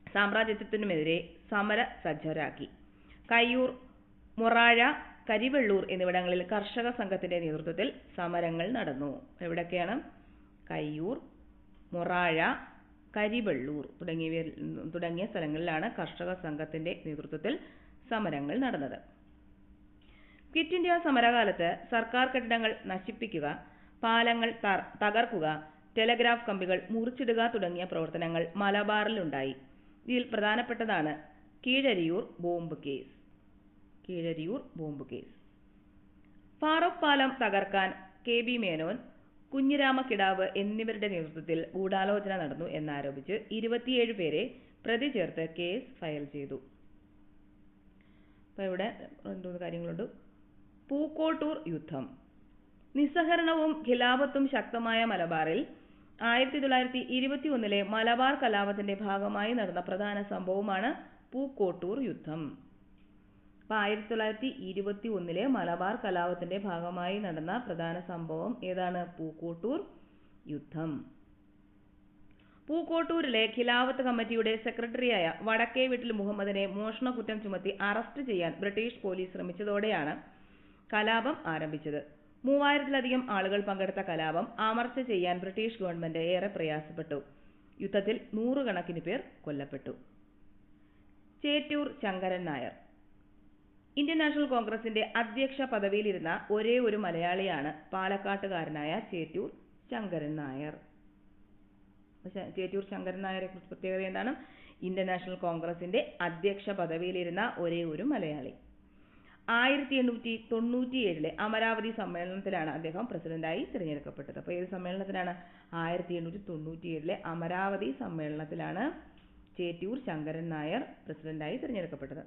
സാമ്രാജ്യത്വത്തിനുമെതിരെ സമര സജ്ജരാക്കി. കയ്യൂർ, മൊറാഴ, കരിവെള്ളൂർ എന്നിവിടങ്ങളിൽ കർഷക സംഘത്തിന്റെ നേതൃത്വത്തിൽ സമരങ്ങൾ നടന്നു. എവിടൊക്കെയാണ്? കയ്യൂർ, മൊറാഴ, കരിവെള്ളൂർ തുടങ്ങിയ സ്ഥലങ്ങളിലാണ് കർഷക സംഘത്തിന്റെ നേതൃത്വത്തിൽ സമരങ്ങൾ നടന്നത്. ക്വിറ്റ് ഇന്ത്യ സമരകാലത്ത് സർക്കാർ കെട്ടിടങ്ങൾ നശിപ്പിക്കുക, പാലങ്ങൾ തകർക്കുക, ടെലഗ്രാഫ് കമ്പികൾ മുറിച്ചിടുക തുടങ്ങിയ പ്രവർത്തനങ്ങൾ മലബാറിലുണ്ടായി. ഇതിൽ പ്രധാനപ്പെട്ടതാണ് കീഴരിയൂർ ബോംബ് കേസ്. ഫാറൂഖ് പാലം തകർക്കാൻ KB മേനോൻ, കുഞ്ഞിരാമക്കിടാവ് എന്നിവരുടെ നേതൃത്വത്തിൽ ഗൂഢാലോചന നടന്നു എന്നാരോപിച്ച് 27 പേരെ പ്രതി ചേർത്ത് കേസ് ഫയൽ ചെയ്തു. അപ്പോൾ ഇവിടെ 2 കാര്യങ്ങളുണ്ട്. പൂക്കോട്ടൂർ യുദ്ധം. നിസ്സഹരണവും ഖിലാഫത്തും ശക്തമായ മലബാറിൽ 1921 മലബാർ കലാപത്തിന്റെ ഭാഗമായി നടന്ന പ്രധാന സംഭവമാണ് പൂക്കോട്ടൂർ യുദ്ധം. അപ്പോൾ 1921 മലബാർ കലാപത്തിന്റെ ഭാഗമായി നടന്ന പ്രധാന സംഭവം ഏതാണ്? പൂക്കോട്ടൂർ യുദ്ധം. പൂക്കോട്ടൂരിലെ ഖിലാഫത്ത് കമ്മിറ്റിയുടെ സെക്രട്ടറിയായ വടക്കേ വീട്ടിൽ മുഹമ്മദിനെ മോഷണക്കുറ്റം ചുമത്തി അറസ്റ്റ് ചെയ്യാൻ ബ്രിട്ടീഷ് പോലീസ് ശ്രമിച്ചതോടെയാണ് കലാപം ആരംഭിച്ചത്. 3000-ലധികം ആളുകൾ പങ്കെടുത്ത കലാപം അമർച്ച ചെയ്യാൻ ബ്രിട്ടീഷ് ഗവൺമെന്റ് ഏറെ പ്രയാസപ്പെട്ടു. യുദ്ധത്തിൽ 100 കണക്കിന് പേർ കൊല്ലപ്പെട്ടു. ചേറ്റൂർ ശങ്കരൻ നായർ. ഇന്ത്യൻ നാഷണൽ കോൺഗ്രസിന്റെ അധ്യക്ഷ പദവിയിലിരുന്ന ഒരേ ഒരു മലയാളിയാണ് പാലക്കാട്ടുകാരനായ ചേറ്റൂർ ശങ്കരൻ നായർ. ചേറ്റൂർ ശങ്കരൻ നായരെ കുറിച്ച് പ്രത്യേകത എന്താണ്? ഇന്ത്യൻ നാഷണൽ കോൺഗ്രസിന്റെ അധ്യക്ഷ പദവിയിലിരുന്ന ഒരേ ഒരു മലയാളി. 1897 അമരാവതി സമ്മേളനത്തിലാണ് അദ്ദേഹം പ്രസിഡന്റായി തിരഞ്ഞെടുക്കപ്പെട്ടത്. അപ്പോൾ ഏത് സമ്മേളനത്തിലാണ്? 1897 അമരാവതി സമ്മേളനത്തിലാണ് ചേറ്റൂർ ശങ്കരൻ നായർ പ്രസിഡന്റായി തിരഞ്ഞെടുക്കപ്പെട്ടത്.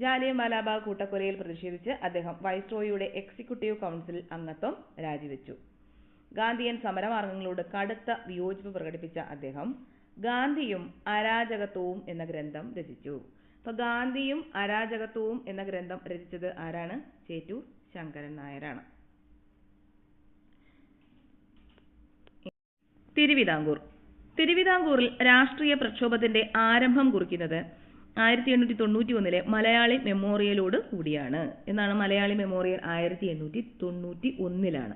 ജാലിയൻ വാലാബാഗ് കൂട്ടക്കൊലയിൽ പ്രതിഷേധിച്ച് അദ്ദേഹം വൈസ്രോയിയുടെ എക്സിക്യൂട്ടീവ് കൗൺസിൽ അംഗത്വം രാജിവെച്ചു. ഗാന്ധിയൻ സമരമാർഗങ്ങളോട് കടുത്ത വിയോജിപ്പ് പ്രകടിപ്പിച്ച അദ്ദേഹം ഗാന്ധിയും അരാജകത്വവും എന്ന ഗ്രന്ഥം രചിച്ചു. അപ്പൊ ഗാന്ധിയും അരാജകത്വവും എന്ന ഗ്രന്ഥം രചിച്ചത് ആരാണ്? ചേറ്റൂർ ശങ്കരൻ നായരാണ്. തിരുവിതാംകൂറിൽ രാഷ്ട്രീയ പ്രക്ഷോഭത്തിന്റെ ആരംഭം കുറിക്കുന്നത് 1891 മലയാളി മെമ്മോറിയലോട് കൂടിയാണ്. എന്നാണ് മലയാളി മെമ്മോറിയൽ? 1891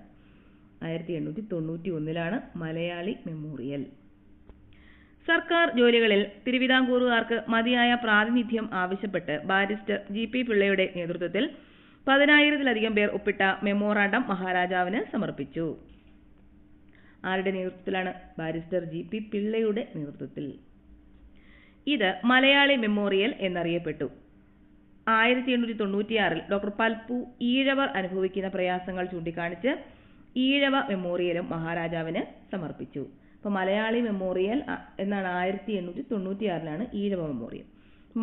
1891 മലയാളി മെമ്മോറിയൽ. സർക്കാർ ജോലികളിൽ തിരുവിതാംകൂറുകാർക്ക് മതിയായ പ്രാതിനിധ്യം ആവശ്യപ്പെട്ട് ബാരിസ്റ്റർ G.P. പിള്ളയുടെ നേതൃത്വത്തിൽ 10,000-ലധികം പേർ ഒപ്പിട്ട മെമ്മോറാണ്ടം മഹാരാജാവിന് സമർപ്പിച്ചു. ആരുടെ നേതൃത്വത്തിലാണ്? Barrister G.P. പിള്ളയുടെ നേതൃത്വത്തിൽ. ഇത് മലയാളി മെമ്മോറിയൽ എന്നറിയപ്പെട്ടു. 1896 ഡോക്ടർ പൽപ്പു ഈഴവർ അനുഭവിക്കുന്ന പ്രയാസങ്ങൾ ചൂണ്ടിക്കാണിച്ച് ഈഴവ മെമ്മോറിയലും മഹാരാജാവിന് സമർപ്പിച്ചു. അപ്പോൾ മലയാളി മെമ്മോറിയൽ എന്നാണ് 1896 ഈഴവ മെമ്മോറിയൽ.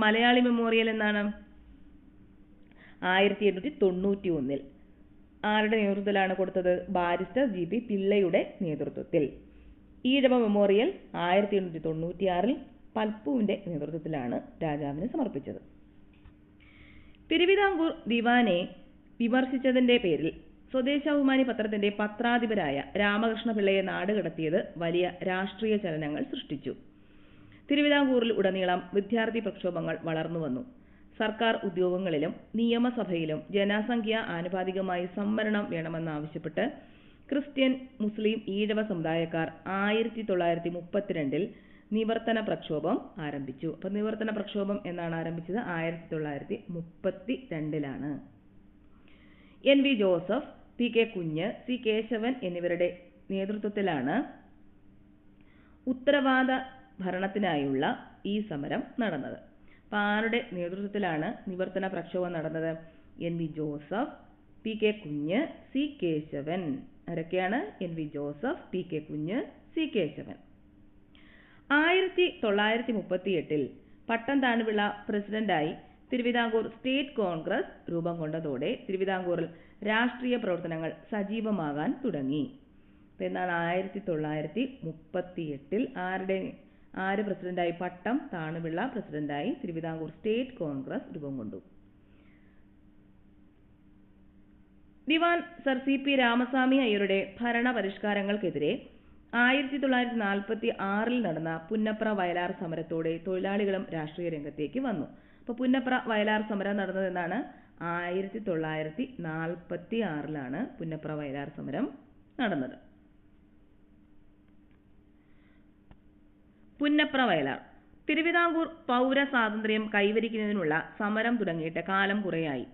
മലയാളി മെമ്മോറിയൽ എന്നാണ് 1891 ആരുടെ നേതൃത്വത്തിലാണ് കൊടുത്തത്? Barrister G.P. പിള്ളയുടെ നേതൃത്വത്തിൽ. ഈഴവ മെമ്മോറിയൽ 1896 പൽപ്പുവിന്റെ നേതൃത്വത്തിലാണ് രാജാവിന് സമർപ്പിച്ചത്. തിരുവിതാംകൂർ ദിവാനെ വിമർശിച്ചതിന്റെ പേരിൽ സ്വദേശാഭിമാനി പത്രത്തിന്റെ പത്രാധിപരായ രാമകൃഷ്ണ പിള്ളയെ നാടുകടത്തിയത് വലിയ രാഷ്ട്രീയ ചലനങ്ങൾ സൃഷ്ടിച്ചു. തിരുവിതാംകൂറിൽ ഉടനീളം വിദ്യാർത്ഥി പ്രക്ഷോഭങ്ങൾ വളർന്നുവന്നു. സർക്കാർ ഉദ്യോഗങ്ങളിലും നിയമസഭയിലും ജനസംഖ്യ ആനുപാതികമായി സംവരണം വേണമെന്നാവശ്യപ്പെട്ട് ക്രിസ്ത്യൻ, മുസ്ലിം, ഈഴവ സമുദായക്കാർ 1932 നിവർത്തന പ്രക്ഷോഭം ആരംഭിച്ചു. അപ്പം നിവർത്തന പ്രക്ഷോഭം എന്നാണ് ആരംഭിച്ചത്? 1932 N.V. Joseph, P.K. കുഞ്ഞ്, C. കേശവൻ എന്നിവരുടെ നേതൃത്വത്തിലാണ് ഉത്തരവാദ ഭരണത്തിനായുള്ള ഈ സമരം നടന്നത്. അപ്പം ആരുടെ നേതൃത്വത്തിലാണ് നിവർത്തന പ്രക്ഷോഭം നടന്നത്? N.V. Joseph, P.K. കുഞ്ഞ്, C. കേശവൻ. ആരൊക്കെയാണ്? N.V. Joseph, P.K. കുഞ്ഞ്, C. കേശവൻ. 1938 പട്ടം താണുപിള്ള പ്രസിഡന്റായി തിരുവിതാംകൂർ സ്റ്റേറ്റ് കോൺഗ്രസ് രൂപം കൊണ്ടതോടെ തിരുവിതാംകൂറിൽ രാഷ്ട്രീയ പ്രവർത്തനങ്ങൾ സജീവമാകാൻ തുടങ്ങി. എന്നാണ് 1938 ആര് പ്രസിഡന്റായി? പട്ടം താണുപിള്ള പ്രസിഡന്റായി തിരുവിതാംകൂർ സ്റ്റേറ്റ് കോൺഗ്രസ് രൂപം കൊണ്ടു. ദിവാൻ സർ C.P. രാമസ്വാമി അയ്യരുടെ ഭരണ പരിഷ്കാരങ്ങൾക്കെതിരെ 1946 നടന്ന പുന്നപ്ര വയലാർ സമരത്തോടെ തൊഴിലാളികളും രാഷ്ട്രീയ രംഗത്തേക്ക് വന്നു. അപ്പോൾ പുന്നപ്ര വയലാർ സമരം നടന്നത് എന്നാണ്? 1946 പുന്നപ്ര വയലാർ സമരം നടന്നത്. പുന്നപ്ര വയലാർ തിരുവിതാംകൂർ പൗര സ്വാതന്ത്ര്യം കൈവരിക്കുന്നതിനുള്ള സമരം തുടങ്ങിയിട്ട് കാലം കുറയായി.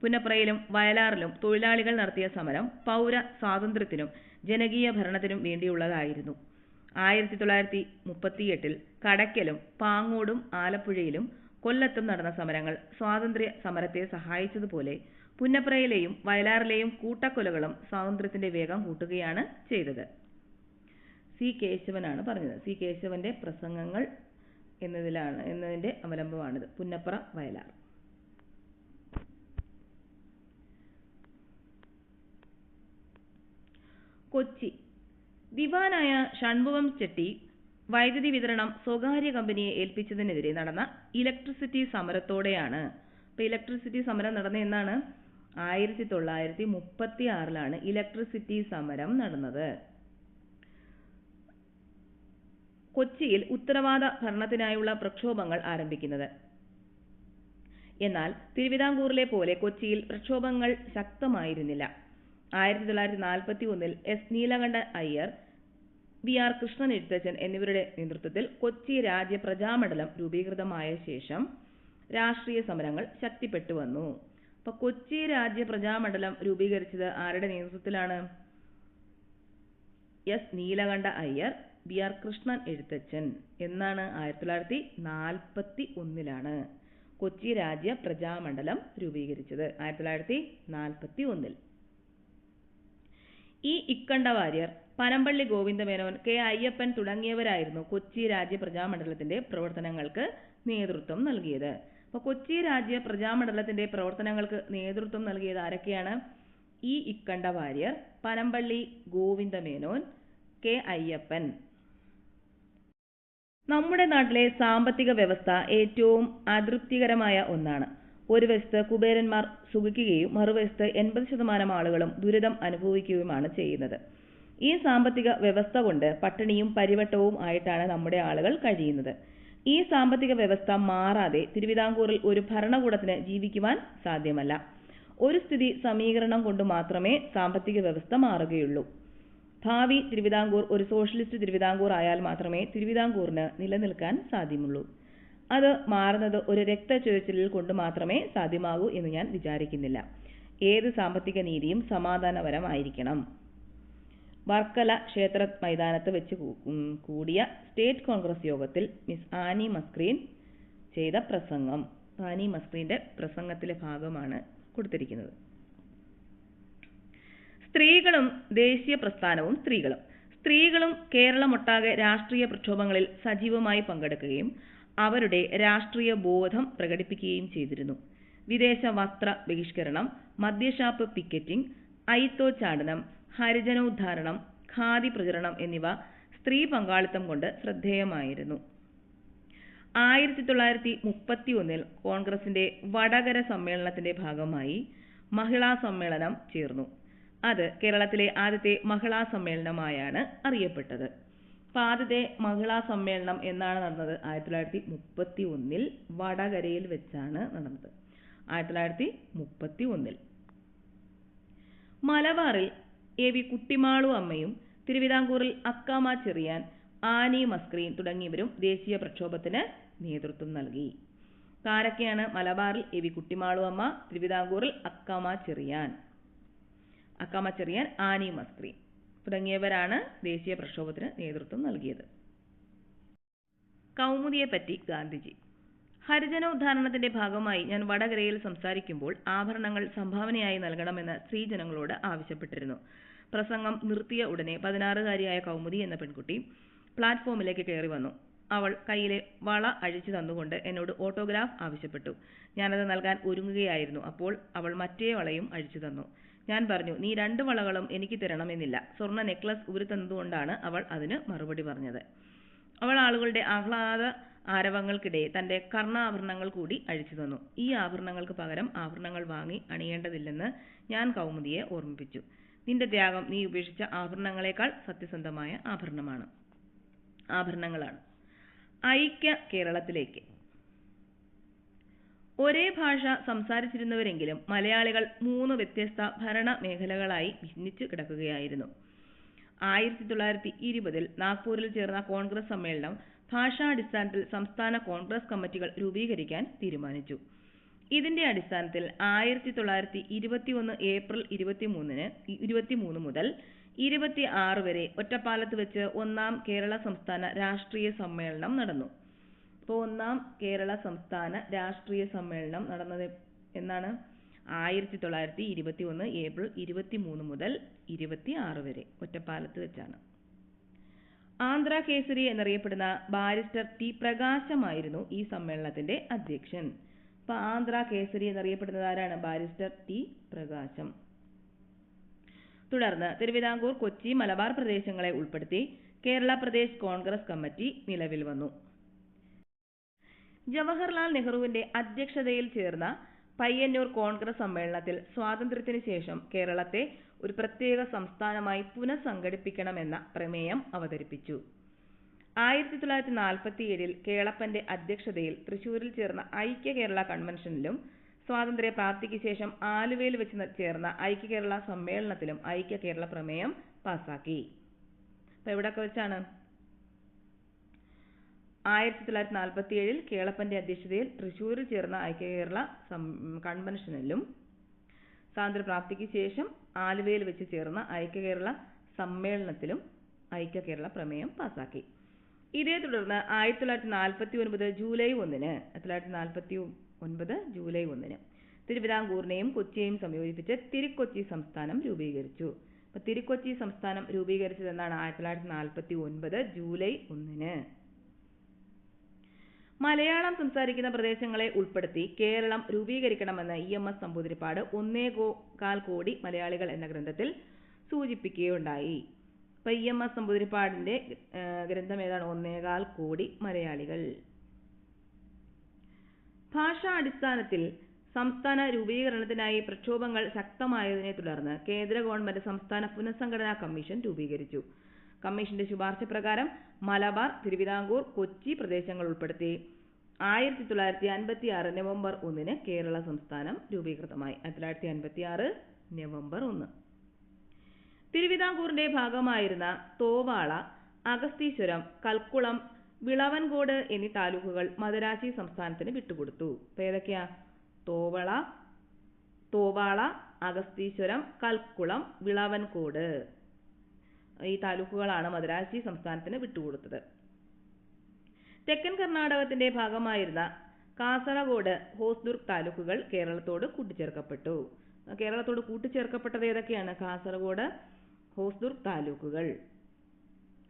പുന്നപ്രയിലും വയലാറിലും തൊഴിലാളികൾ നടത്തിയ സമരം പൗര സ്വാതന്ത്ര്യത്തിനും ജനകീയ ഭരണത്തിനും വേണ്ടിയുള്ളതായിരുന്നു. 1938 കടയ്ക്കലും പാങ്ങോടും ആലപ്പുഴയിലും കൊല്ലത്തും നടന്ന സമരങ്ങൾ സ്വാതന്ത്ര്യ സമരത്തെ സഹായിച്ചതുപോലെ പുന്നപ്രയിലെയും വയലാറിലെയും കൂട്ടക്കൊലകളും സ്വാതന്ത്ര്യത്തിന്റെ വേഗം കൂട്ടുകയാണ് ചെയ്തത്. C. കേശവനാണ് പറഞ്ഞത്. C. കേശവന്റെ പ്രസംഗങ്ങൾ എന്നതിന്റെ അവലംബമാണിത്. പുന്നപ്ര വയലാർ. കൊച്ചി ദിവാനായ ഷൺമുഖം ചെട്ടി വൈദ്യുതി വിതരണം സ്വകാര്യ കമ്പനിയെ ഏൽപ്പിച്ചതിനെതിരെ നടന്ന ഇലക്ട്രിസിറ്റി സമരത്തോടെയാണ്. അപ്പോൾ ഇലക്ട്രിസിറ്റി സമരം നടന്ന എന്നാണ്? 1936 ഇലക്ട്രിസിറ്റി സമരം നടന്നത്. കൊച്ചിയിൽ ഉത്തരവാദ ഭരണത്തിനായുള്ള പ്രക്ഷോഭങ്ങൾ ആരംഭിക്കുന്നത്. എന്നാൽ തിരുവിതാംകൂറിലെ പോലെ കൊച്ചിയിൽ പ്രക്ഷോഭങ്ങൾ ശക്തമായിരുന്നില്ല. 1941 S. നീലകണ്ഠ അയ്യർ, B.R. കൃഷ്ണൻ എഴുത്തച്ഛൻ എന്നിവരുടെ നേതൃത്വത്തിൽ കൊച്ചി രാജ്യ പ്രജാമണ്ഡലം രൂപീകൃതമായ ശേഷം രാഷ്ട്രീയ സമരങ്ങൾ ശക്തിപ്പെട്ടു വന്നു. അപ്പോൾ കൊച്ചി രാജ്യ പ്രജാമണ്ഡലം രൂപീകരിച്ചത് ആരുടെ നേതൃത്വത്തിലാണ്? S. നീലകണ്ഠ അയ്യർ, B.R. കൃഷ്ണൻ എഴുത്തച്ഛൻ. എന്നാണ്? 1941 കൊച്ചി രാജ്യ പ്രജാമണ്ഡലം രൂപീകരിച്ചത്. 1941 E. ഇക്കണ്ട വാര്യർ, പനമ്പള്ളി ഗോവിന്ദമേനോൻ, കെ അയ്യപ്പൻ തുടങ്ങിയവരായിരുന്നു കൊച്ചി രാജ്യ പ്രജാമണ്ഡലത്തിന്റെ പ്രവർത്തനങ്ങൾക്ക് നേതൃത്വം നൽകിയത്. അപ്പോൾ കൊച്ചി രാജ്യ പ്രജാമണ്ഡലത്തിന്റെ പ്രവർത്തനങ്ങൾക്ക് നേതൃത്വം നൽകിയത് ആരൊക്കെയാണ്? ഇ ഇക്കണ്ട വാര്യർ, പനമ്പള്ളി ഗോവിന്ദമേനോൻ, കെ അയ്യപ്പൻ. നമ്മുടെ നാട്ടിലെ സാമ്പത്തിക വ്യവസ്ഥ ഏറ്റവും അതൃപ്തികരമായ ഒന്നാണ്. ഒരു വശത്ത് കുബേരന്മാർ സുഖിക്കുകയും മറുവശത്ത് 80% ആളുകളും ദുരിതം അനുഭവിക്കുകയുമാണ് ചെയ്യുന്നത്. ഈ സാമ്പത്തിക വ്യവസ്ഥ കൊണ്ട് പട്ടിണിയും പരിവട്ടവും ആയിട്ടാണ് നമ്മുടെ ആളുകൾ കഴിയുന്നത്. ഈ സാമ്പത്തിക വ്യവസ്ഥ മാറാതെ തിരുവിതാംകൂറിൽ ഒരു ഭരണകൂടത്തിന് ജീവിക്കുവാൻ സാധ്യമല്ല. ഒരു സ്ഥിതി സമീകരണം കൊണ്ട് മാത്രമേ സാമ്പത്തിക വ്യവസ്ഥ മാറുകയുള്ളൂ. ഭാവി തിരുവിതാംകൂർ ഒരു സോഷ്യലിസ്റ്റ് തിരുവിതാംകൂർ ആയാൽ മാത്രമേ തിരുവിതാംകൂറിന് നിലനിൽക്കാൻ സാധ്യമുള്ളൂ. അത് മാറുന്നത് ഒരു രക്തച്ചൊരിച്ചിലിൽ കൊണ്ട് മാത്രമേ സാധ്യമാകൂ എന്ന് ഞാൻ വിചാരിക്കുന്നില്ല. ഏത് സാമ്പത്തിക നീതിയും സമാധാനപരമായിരിക്കണം. വർക്കല ക്ഷേത്ര മൈതാനത്ത് വെച്ച് കൂടിയ സ്റ്റേറ്റ് കോൺഗ്രസ് യോഗത്തിൽ മിസ് ആനി മസ്ക്രീൻ ചെയ്ത പ്രസംഗം. ആനി മസ്ക്രീന്റെ പ്രസംഗത്തിലെ ഭാഗമാണ് കൊടുത്തിരിക്കുന്നത്. സ്ത്രീകളും ദേശീയ പ്രസ്ഥാനവും. സ്ത്രീകളും കേരളമൊട്ടാകെ രാഷ്ട്രീയ പ്രക്ഷോഭങ്ങളിൽ സജീവമായി പങ്കെടുക്കുകയും അവരുടെ രാഷ്ട്രീയ ബോധം പ്രകടിപ്പിക്കുകയും ചെയ്തിരുന്നു. വിദേശ വസ്ത്ര ബഹിഷ്കരണം, മദ്യഷാപ്പ് പിക്കറ്റിംഗ്, അയിത്തോച്ചാടനം, ഹരിജനോദ്ധാരണം, ഖാദി പ്രചരണം എന്നിവ സ്ത്രീ പങ്കാളിത്തം കൊണ്ട് ശ്രദ്ധേയമായിരുന്നു. 1931 കോൺഗ്രസിന്റെ വടകര സമ്മേളനത്തിന്റെ ഭാഗമായി മഹിളാ സമ്മേളനം ചേർന്നു. അത് കേരളത്തിലെ ആദ്യത്തെ മഹിളാ സമ്മേളനമായാണ് അറിയപ്പെട്ടത്. അപ്പോൾ ആദ്യത്തെ മഹിളാ സമ്മേളനം എന്നാണ് നടന്നത്? 1931 വടകരയിൽ വെച്ചാണ് നടന്നത്. 1931 മലബാറിൽ എ വി കുട്ടിമാളു അമ്മയും തിരുവിതാംകൂറിൽ അക്കാമ ചെറിയാൻ, ആനി മസ്ക്രീൻ തുടങ്ങിയവരും ദേശീയ പ്രക്ഷോഭത്തിന് നേതൃത്വം നൽകി. ആരൊക്കെയാണ്? മലബാറിൽ എ വി കുട്ടിമാളു അമ്മ, തിരുവിതാംകൂറിൽ അക്കാമ ചെറിയാൻ, ആനി മസ്ക്രീൻ തുടങ്ങിയവരാണ് ദേശീയ പ്രക്ഷോഭത്തിന് നേതൃത്വം നൽകിയത്. കൗമുദിയെപ്പറ്റി ഗാന്ധിജി. ഹരിജനോദ്ധാരണത്തിന്റെ ഭാഗമായി ഞാൻ വടകരയിൽ സംസാരിക്കുമ്പോൾ ആഭരണങ്ങൾ സംഭാവനയായി നൽകണമെന്ന് സ്ത്രീജനങ്ങളോട് ആവശ്യപ്പെട്ടിരുന്നു. പ്രസംഗം നിർത്തിയ ഉടനെ 16-കാരിയായ കൗമുദി എന്ന പെൺകുട്ടി പ്ലാറ്റ്ഫോമിലേക്ക് കയറി വന്നു. അവൾ കയ്യിലെ വള അഴിച്ചു തന്നുകൊണ്ട് എന്നോട് ഓട്ടോഗ്രാഫ് ആവശ്യപ്പെട്ടു. ഞാനത് നൽകാൻ ഒരുങ്ങുകയായിരുന്നു. അപ്പോൾ അവൾ മറ്റേ വളയും അഴിച്ചു തന്നു. ഞാൻ പറഞ്ഞു, നീ 2 വളകളും എനിക്ക് തരണമെന്നില്ല. സ്വർണ്ണ നെക്ലസ് ഉരുത്തന്നുകൊണ്ടാണ് അവൾ അതിന് മറുപടി പറഞ്ഞത്. അവൾ ആളുകളുടെ ആഹ്ലാദ ആരവങ്ങൾക്കിടെ തന്റെ കർണാഭരണങ്ങൾ കൂടി അഴിച്ചു തന്നു. ഈ ആഭരണങ്ങൾക്ക് പകരം ആഭരണങ്ങൾ വാങ്ങി അണിയേണ്ടതില്ലെന്ന് ഞാൻ കൗമുദിയെ ഓർമ്മിപ്പിച്ചു. നിന്റെ ത്യാഗം നീ ഉപേക്ഷിച്ച ആഭരണങ്ങളെക്കാൾ സത്യസന്ധമായ ആഭരണങ്ങളാണ്. ഐക്യ കേരളത്തിലേക്ക്. ഒരേ ഭാഷ സംസാരിച്ചിരുന്നവരെങ്കിലും മലയാളികൾ 3 വ്യത്യസ്ത ഭരണ മേഖലകളായി ഭിന്നിച്ചു കിടക്കുകയായിരുന്നു. 1920 നാഗ്പൂരിൽ ചേർന്ന കോൺഗ്രസ് സമ്മേളനം ഭാഷാടിസ്ഥാനത്തിൽ സംസ്ഥാന കോൺഗ്രസ് കമ്മിറ്റികൾ രൂപീകരിക്കാൻ തീരുമാനിച്ചു. ഇതിന്റെ അടിസ്ഥാനത്തിൽ 1921 ഏപ്രിൽ 23 മുതൽ 26 വരെ ഒറ്റപ്പാലത്ത് വെച്ച് 1-ാം കേരള സംസ്ഥാന രാഷ്ട്രീയ സമ്മേളനം നടന്നു. ഇപ്പോൾ 1-ാം കേരള സംസ്ഥാന രാഷ്ട്രീയ സമ്മേളനം നടന്നത് എന്നാണ്? 1921 ഏപ്രിൽ 23 മുതൽ 26 വരെ ഒറ്റപ്പാലത്ത് വെച്ചാണ്. ആന്ധ്ര കേസരി എന്നറിയപ്പെടുന്ന ബാരിസ്റ്റർ ടി പ്രകാശമായിരുന്നു ഈ സമ്മേളനത്തിന്റെ അധ്യക്ഷൻ. അപ്പോൾ ആന്ധ്ര കേസരി എന്നറിയപ്പെടുന്നത് ആരാണ്? ബാരിസ്റ്റർ ടി പ്രകാശം. തുടർന്ന് തിരുവിതാംകൂർ, കൊച്ചി, മലബാർ പ്രദേശങ്ങളെ ഉൾപ്പെടുത്തി കേരള പ്രദേശ് കോൺഗ്രസ് കമ്മിറ്റി നിലവിൽ വന്നു. ജവഹർലാൽ നെഹ്റുവിന്റെ അധ്യക്ഷതയിൽ ചേർന്ന പയ്യന്നൂർ കോൺഗ്രസ് സമ്മേളനത്തിൽ സ്വാതന്ത്ര്യത്തിന് ശേഷം കേരളത്തെ ഒരു പ്രത്യേക സംസ്ഥാനമായി പുനഃസംഘടിപ്പിക്കണമെന്ന പ്രമേയം അവതരിപ്പിച്ചു. 1947 കേളപ്പന്റെ അധ്യക്ഷതയിൽ തൃശൂരിൽ ചേർന്ന ഐക്യ കേരള കൺവെൻഷനിലും സ്വാതന്ത്ര്യ പ്രാപ്തിക്ക് ശേഷം ആലുവയിൽ വെച്ച് ചേർന്ന ഐക്യ കേരള സമ്മേളനത്തിലും ഐക്യ കേരള പ്രമേയം പാസാക്കി. അപ്പോൾ എവിടെയൊക്കെ വെച്ചാണ്? 1947 കേളപ്പന്റെ അധ്യക്ഷതയിൽ തൃശൂരിൽ ചേർന്ന ഐക്യ കേരള കൺവെൻഷനിലും സ്വാതന്ത്ര്യപ്രാപ്തിക്ക് ശേഷം ആലുവയിൽ വെച്ച് ചേർന്ന ഐക്യ കേരള സമ്മേളനത്തിലും ഐക്യ കേരള പ്രമേയം പാസാക്കി. ഇതേ തുടർന്ന് 1949 ജൂലൈ 1 തിരുവിതാംകൂറിനെയും കൊച്ചിയെയും സംയോജിപ്പിച്ച് തിരുക്കൊച്ചി സംസ്ഥാനം രൂപീകരിച്ചു. അപ്പോൾ തിരുക്കൊച്ചി സംസ്ഥാനം രൂപീകരിച്ചത് എന്നാണ് 1949 ജൂലൈ 1-ന്. മലയാളം സംസാരിക്കുന്ന പ്രദേശങ്ങളെ ഉൾപ്പെടുത്തി കേരളം രൂപീകരിക്കണമെന്ന് EMS നമ്പൂതിരിപ്പാട് 1.25 കോടി മലയാളികൾ എന്ന ഗ്രന്ഥത്തിൽ സൂചിപ്പിക്കുകയുണ്ടായി. അപ്പോൾ EMS നമ്പൂതിരിപ്പാടിൻ്റെ ഗ്രന്ഥം ഏതാണ്? 1.25 കോടി മലയാളികൾ. ഭാഷാ അടിസ്ഥാനത്തിൽ സംസ്ഥാന രൂപീകരണത്തിനായി പ്രക്ഷോഭങ്ങൾ ശക്തമായതിനെ തുടർന്ന് കേന്ദ്ര ഗവൺമെന്റ് സംസ്ഥാന പുനഃസംഘടനാ കമ്മീഷൻ രൂപീകരിച്ചു. കമ്മീഷന്റെ ശുപാർശ പ്രകാരം മലബാർ, തിരുവിതാംകൂർ, കൊച്ചി പ്രദേശങ്ങൾ ഉൾപ്പെടുത്തി 1956 നവംബർ 1-ന് കേരള സംസ്ഥാനം രൂപീകൃതമായി. 1956 നവംബർ 1. തിരുവിതാംകൂറിന്റെ ഭാഗമായിരുന്ന തോവാള, അഗസ്തീശ്വരം, കൽക്കുളം, വിളവൻകോട് എന്നീ താലൂക്കുകൾ മദുരാശി സംസ്ഥാനത്തിന് വിട്ടുകൊടുത്തു. അപ്പോൾ ഏതൊക്കെയാ? തോവാള, അഗസ്തീശ്വരം, കൽക്കുളം, വിളവൻകോട് ഈ താലൂക്കുകളാണ് മദുരാശി സംസ്ഥാനത്തിന് വിട്ടുകൊടുത്തത്. തെക്കൻ കർണാടകത്തിന്റെ ഭാഗമായിരുന്ന കാസർഗോഡ്, ഹോസ്ദുർഗ് താലൂക്കുകൾ കേരളത്തോട് കൂട്ടിച്ചേർക്കപ്പെട്ടു. കേരളത്തോട് കൂട്ടിച്ചേർക്കപ്പെട്ടത് ഏതൊക്കെയാണ്? കാസർഗോഡ്, ഹോസ്ദുർഗ് താലൂക്കുകൾ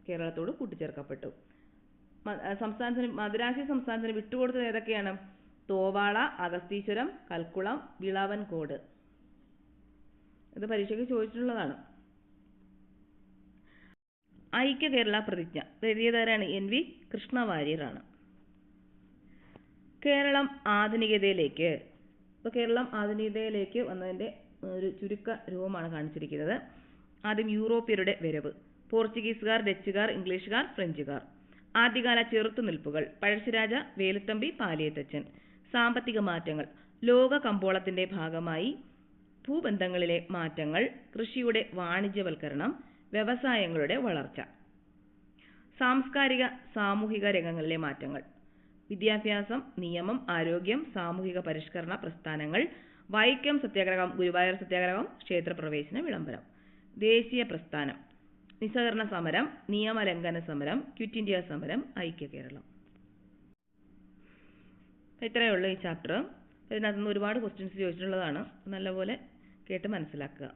കേരളത്തോട് കൂട്ടിച്ചേർക്കപ്പെട്ടു. മദുരാശി സംസ്ഥാനത്തിന് വിട്ടുകൊടുത്തത് ഏതൊക്കെയാണ്? തോവാള, അഗസ്തീശ്വരം, കൽക്കുളം, വിളവൻകോട്. ഇത് പരീക്ഷയ്ക്ക് ചോദിച്ചിട്ടുള്ളതാണ്. ഐക്യ കേരള പ്രതിജ്ഞ എഴുതിയതാരാണ്? NV കൃഷ്ണവാര്യരാണ്. കേരളം ആധുനികതയിലേക്ക്. ഇപ്പോൾ കേരളം ആധുനികതയിലേക്ക് വന്നതിൻ്റെ ഒരു ചുരുക്ക രൂപമാണ് കാണിച്ചിരിക്കുന്നത്. ആദ്യം യൂറോപ്യരുടെ വരവ്. പോർച്ചുഗീസുകാർ, ഡച്ചുകാർ, ഇംഗ്ലീഷുകാർ, ഫ്രഞ്ചുകാർ. ആദ്യകാല ചെറുത്തുനിൽപ്പുകൾ. പഴശ്ശിരാജ, വേലുത്തമ്പി, പാലിയത്തച്ഛൻ. സാമ്പത്തിക മാറ്റങ്ങൾ. ലോക കമ്പോളത്തിന്റെ ഭാഗമായി ഭൂബന്ധങ്ങളിലെ മാറ്റങ്ങൾ. കൃഷിയുടെ വാണിജ്യവൽക്കരണം. വ്യവസായങ്ങളുടെ വളർച്ച. സാംസ്കാരിക സാമൂഹിക രംഗങ്ങളിലെ മാറ്റങ്ങൾ. വിദ്യാഭ്യാസം, നിയമം, ആരോഗ്യം, സാമൂഹിക പരിഷ്കരണ പ്രസ്ഥാനങ്ങൾ. വൈക്കം സത്യാഗ്രഹം, ഗുരുവായൂർ സത്യാഗ്രഹം, ക്ഷേത്രപ്രവേശന വിളംബരം. ദേശീയ പ്രസ്ഥാനം. നിസ്സഹകരണ സമരം, നിയമലംഘന സമരം, ക്വിറ്റ് ഇന്ത്യ സമരം, ഐക്യ കേരളം. ഇത്രയേ ഉള്ളൂ ഈ ചാപ്റ്റർ. ഇതിനകത്തുനിന്ന് ഒരുപാട് ക്വസ്റ്റ്യൻസ് ചോദിച്ചിട്ടുള്ളതാണ്. നല്ലപോലെ കേട്ട് മനസ്സിലാക്കുക.